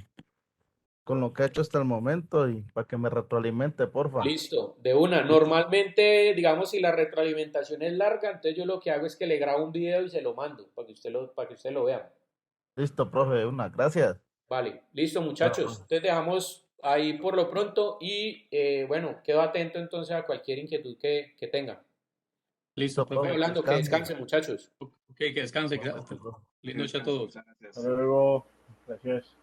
lo que ha hecho hasta el momento y para que me retroalimente, porfa.
Listo, de una. Normalmente, digamos, si la retroalimentación es larga, entonces yo lo que hago es que le grabo un video y se lo mando para que usted lo vea.
Listo, profe, de una. Gracias.
Vale, listo muchachos. Entonces dejamos ahí por lo pronto y bueno, quedo atento entonces a cualquier inquietud que tengan.
Listo,
Estamos
profe.
hablando, que
Descanse.
descansen muchachos.
Ok, que descanse.
Buenas noches, profe.
Feliz noche a todos.
Muchas gracias.
Hasta luego. Gracias.